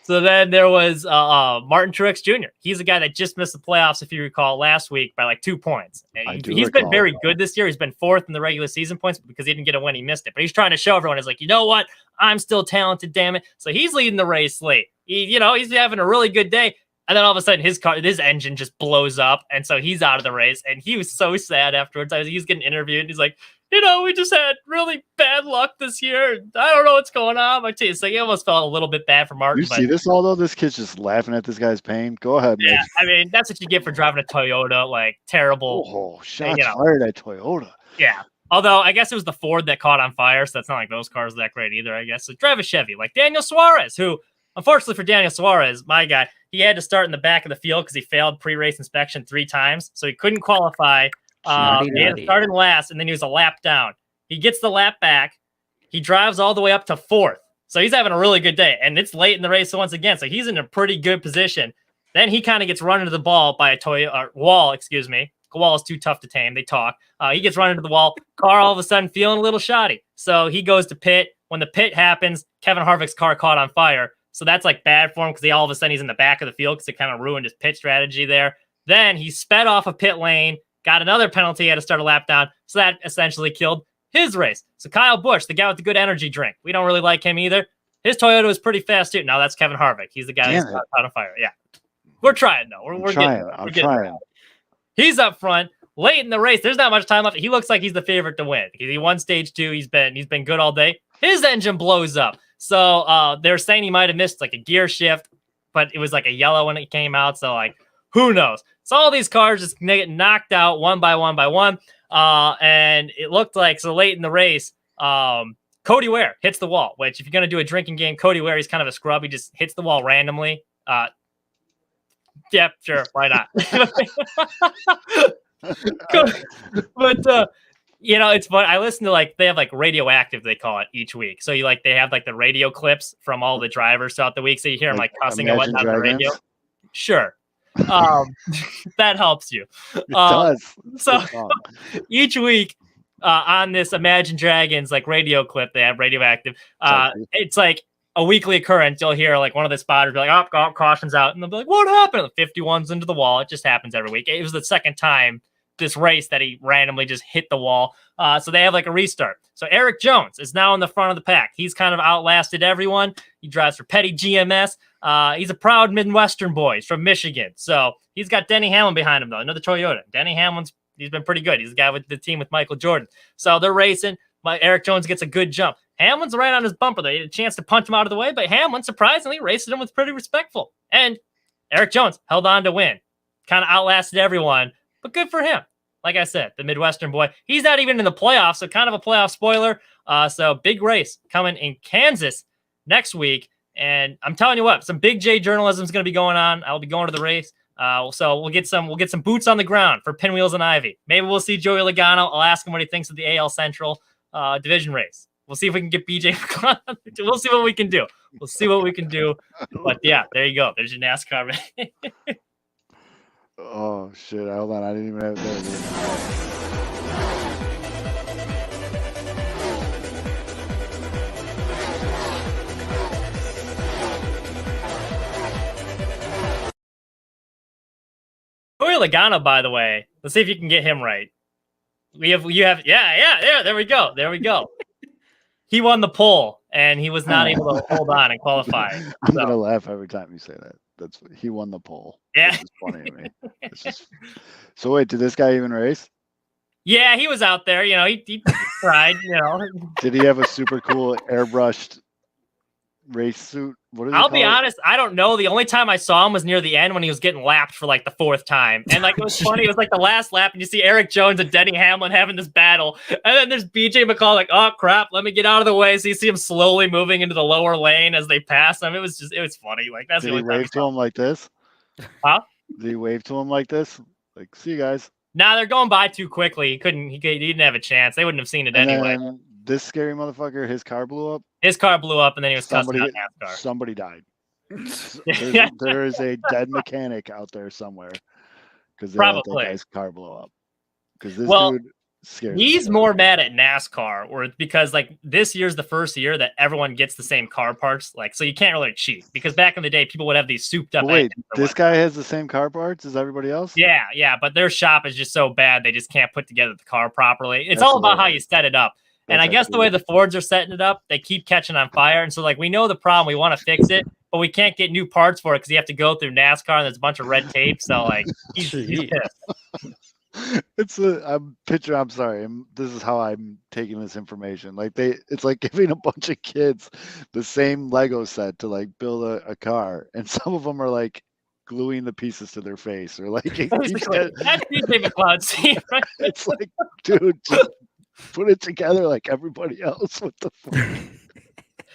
So then there was Martin Truex Jr. He's a guy that just missed the playoffs, if you recall, last week by like 2 points. And he's been very good this year. He's been 4th in the regular season points because he didn't get a win. He missed it. But he's trying to show everyone, he's like, you know what? I'm still talented, damn it. So he's leading the race late. He's having a really good day. And then all of a sudden, his engine just blows up. And so he's out of the race. And he was so sad afterwards. He's getting interviewed. And he's like, we just had really bad luck this year. I don't know what's going on. I tell you, so he almost felt a little bit bad for Martin. You see this, although this kid's just laughing at this guy's pain. Go ahead, yeah. Mitch. I mean, that's what you get for driving a Toyota, like terrible. Oh, shots fired at Toyota. Yeah. Although I guess it was the Ford that caught on fire, so that's not like those cars are that great either. I guess so. Drive a Chevy, like Daniel Suarez, who, unfortunately for Daniel Suarez, my guy, he had to start in the back of the field because he failed pre-race inspection 3 times, so he couldn't qualify. He had to start in last, and then he was a lap down. He gets the lap back. He drives all the way up to 4th. So he's having a really good day. And it's late in the race once again. So he's in a pretty good position. Then he kind of gets run into the wall by a wall, excuse me. The wall is too tough to tame. They talk. He gets run into the wall. Car all of a sudden feeling a little shoddy. So he goes to pit. When the pit happens, Kevin Harvick's car caught on fire. So that's like bad for him because all of a sudden he's in the back of the field because it kind of ruined his pit strategy there. Then he sped off a pit lane, got another penalty, had to start a lap down. So that essentially killed his race. So Kyle Busch, the guy with the good energy drink, we don't really like him either. His Toyota was pretty fast too. No, that's Kevin Harvick. He's the guy that's caught on fire. Yeah, we're trying though. We're trying. He's up front late in the race. There's not much time left. He looks like he's the favorite to win. He won stage 2. He's been good all day. His engine blows up. So they're saying he might have missed like a gear shift, but it was like a yellow when it came out. So like, who knows? So all these cars just get knocked out one by one. And it looked like, so late in the race, Cody Ware hits the wall, which if you're going to do a drinking game, Cody Ware, he's kind of a scrub. He just hits the wall randomly. Yeah, sure. Why not? But, it's fun. I listen to they have like radioactive, they call it each week. So they have like the radio clips from all the drivers throughout the week. So you hear them like cussing and whatnot on the radio. Sure. That helps you. It does. So each week on this Imagine Dragons like radio clip, they have Radioactive. It's like a weekly occurrence. You'll hear like one of the spotters be like, "Oh, caution's out," and they'll be like, "What happened?" The 51's into the wall. It just happens every week. It was the second time this race that he randomly just hit the wall. So they have like a restart. So Eric Jones is now in the front of the pack. He's kind of outlasted everyone. He drives for Petty GMS. He's a proud Midwestern boy. He's from Michigan. So he's got Denny Hamlin behind him, though. Another Toyota. Denny Hamlin's he's been pretty good. He's the guy with the team with Michael Jordan. So they're racing. Eric Jones gets a good jump. Hamlin's right on his bumper. They had a chance to punch him out of the way, but Hamlin, surprisingly, racing him was pretty respectful. And Eric Jones held on to win. Kind of outlasted everyone, but good for him. Like I said, the Midwestern boy. He's not even in the playoffs, so kind of a playoff spoiler. So big race coming in Kansas next week. And I'm telling you what, some big J journalism is going to be going on. I'll be going to the race. So we'll get some boots on the ground for Pinwheels and Ivy. Maybe we'll see Joey Logano. I'll ask him what he thinks of the AL Central division race. We'll see if we can get BJ McClellan. We'll see what we can do. But yeah, there you go. There's your NASCAR. Oh shit! Hold on, I didn't even have that. Joey Logano, by the way, let's see if you can get him right. There we go. He won the pole, and he was not able to hold on and qualify. I'm gonna laugh every time you say that. He won the pole. Yeah, it's funny to me. So wait, did this guy even race? Yeah, he was out there. You know, he tried. You know, did he have a super cool airbrushed race suit? I'll be honest, I don't know. The only time I saw him was near the end when he was getting lapped for like the fourth time. And like it was funny, it was like the last lap, and you see Eric Jones and Denny Hamlin having this battle. And then there's BJ McCall like, oh crap, let me get out of the way. So you see him slowly moving into the lower lane as they pass him. It was funny. Like that's Did the he only time wave to him like this? Huh? Did he wave to him like this? Like, see you guys. Nah, they're going by too quickly. He didn't have a chance. They wouldn't have seen it anyway. This scary motherfucker, his car blew up. His car blew up, and then he was cussing out NASCAR. Somebody died. There is a dead mechanic out there somewhere because that guy's car blew up. Because this dude scares me. He's more mad at NASCAR, because like this year's the first year that everyone gets the same car parts. Like, so you can't really cheat because back in the day, people would have these souped up. Wait, this guy has the same car parts as everybody else? Yeah, but their shop is just so bad they just can't put together the car properly. It's all about how you set it up. And I guess the way the Fords are setting it up, they keep catching on fire. And so, like, we know the problem. We want to fix it, but we can't get new parts for it because you have to go through NASCAR and there's a bunch of red tape. So, like, he's pissed. I'm sorry. This is how I'm taking this information. Like, it's like giving a bunch of kids the same Lego set to, like, build a car. And some of them are, like, gluing the pieces to their face. Or, like, that's BJ McCloud scene, right? It's like, dude, just put it together like everybody else. What the fuck?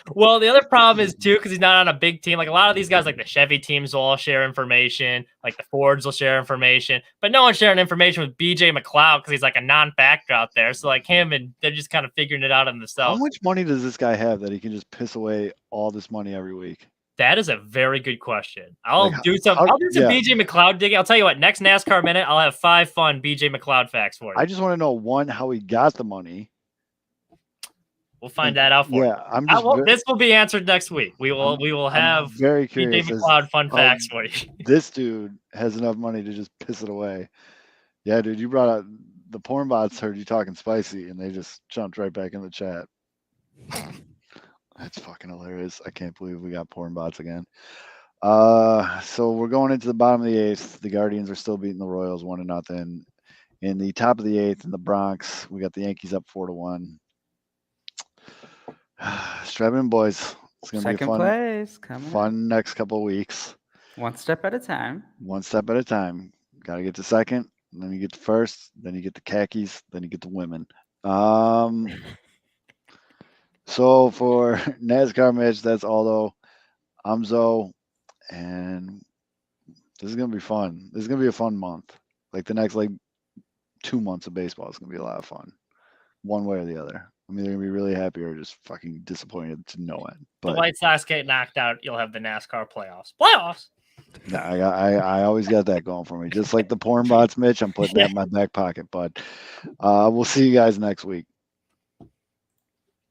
Well, the other problem is too, because he's not on a big team. Like a lot of these guys, like the Chevy teams will all share information, like the Fords will share information, but no one's sharing information with BJ McCloud because he's like a non-factor out there. So like him, and they're just kind of figuring it out on themselves. How much money does this guy have that he can just piss away all this money every week? That is a very good question. I'll do some BJ McCloud digging. I'll tell you what, next NASCAR Minute, I'll have 5 fun BJ McCloud facts for you. I just want to know, one, how he got the money. We'll find that out for you. This will be answered next week. We will have very curious BJ McCloud fun facts for you. This dude has enough money to just piss it away. Yeah, dude, you brought out the porn bots, heard you talking spicy, and they just jumped right back in the chat. That's fucking hilarious. I can't believe we got porn bots again. So we're going into the bottom of the 8th. The Guardians are still beating the Royals 1-0. In the top of the 8th in the Bronx, we got the Yankees up 4-1. Strevin boys, it's gonna be a fun next couple of weeks. One step at a time. Got to get to second, then you get to first, then you get the khakis, then you get the women. So for NASCAR match, that's Aldo, I'm Zoe, and this is gonna be fun. This is gonna be a fun month. Like the next 2 months of baseball is gonna be a lot of fun, one way or the other. I'm either gonna be really happy or just fucking disappointed to no end. But the White Sox get knocked out, you'll have the NASCAR playoffs. I always got that going for me. Just like the porn bots, Mitch, I'm putting that in my back pocket. But we'll see you guys next week.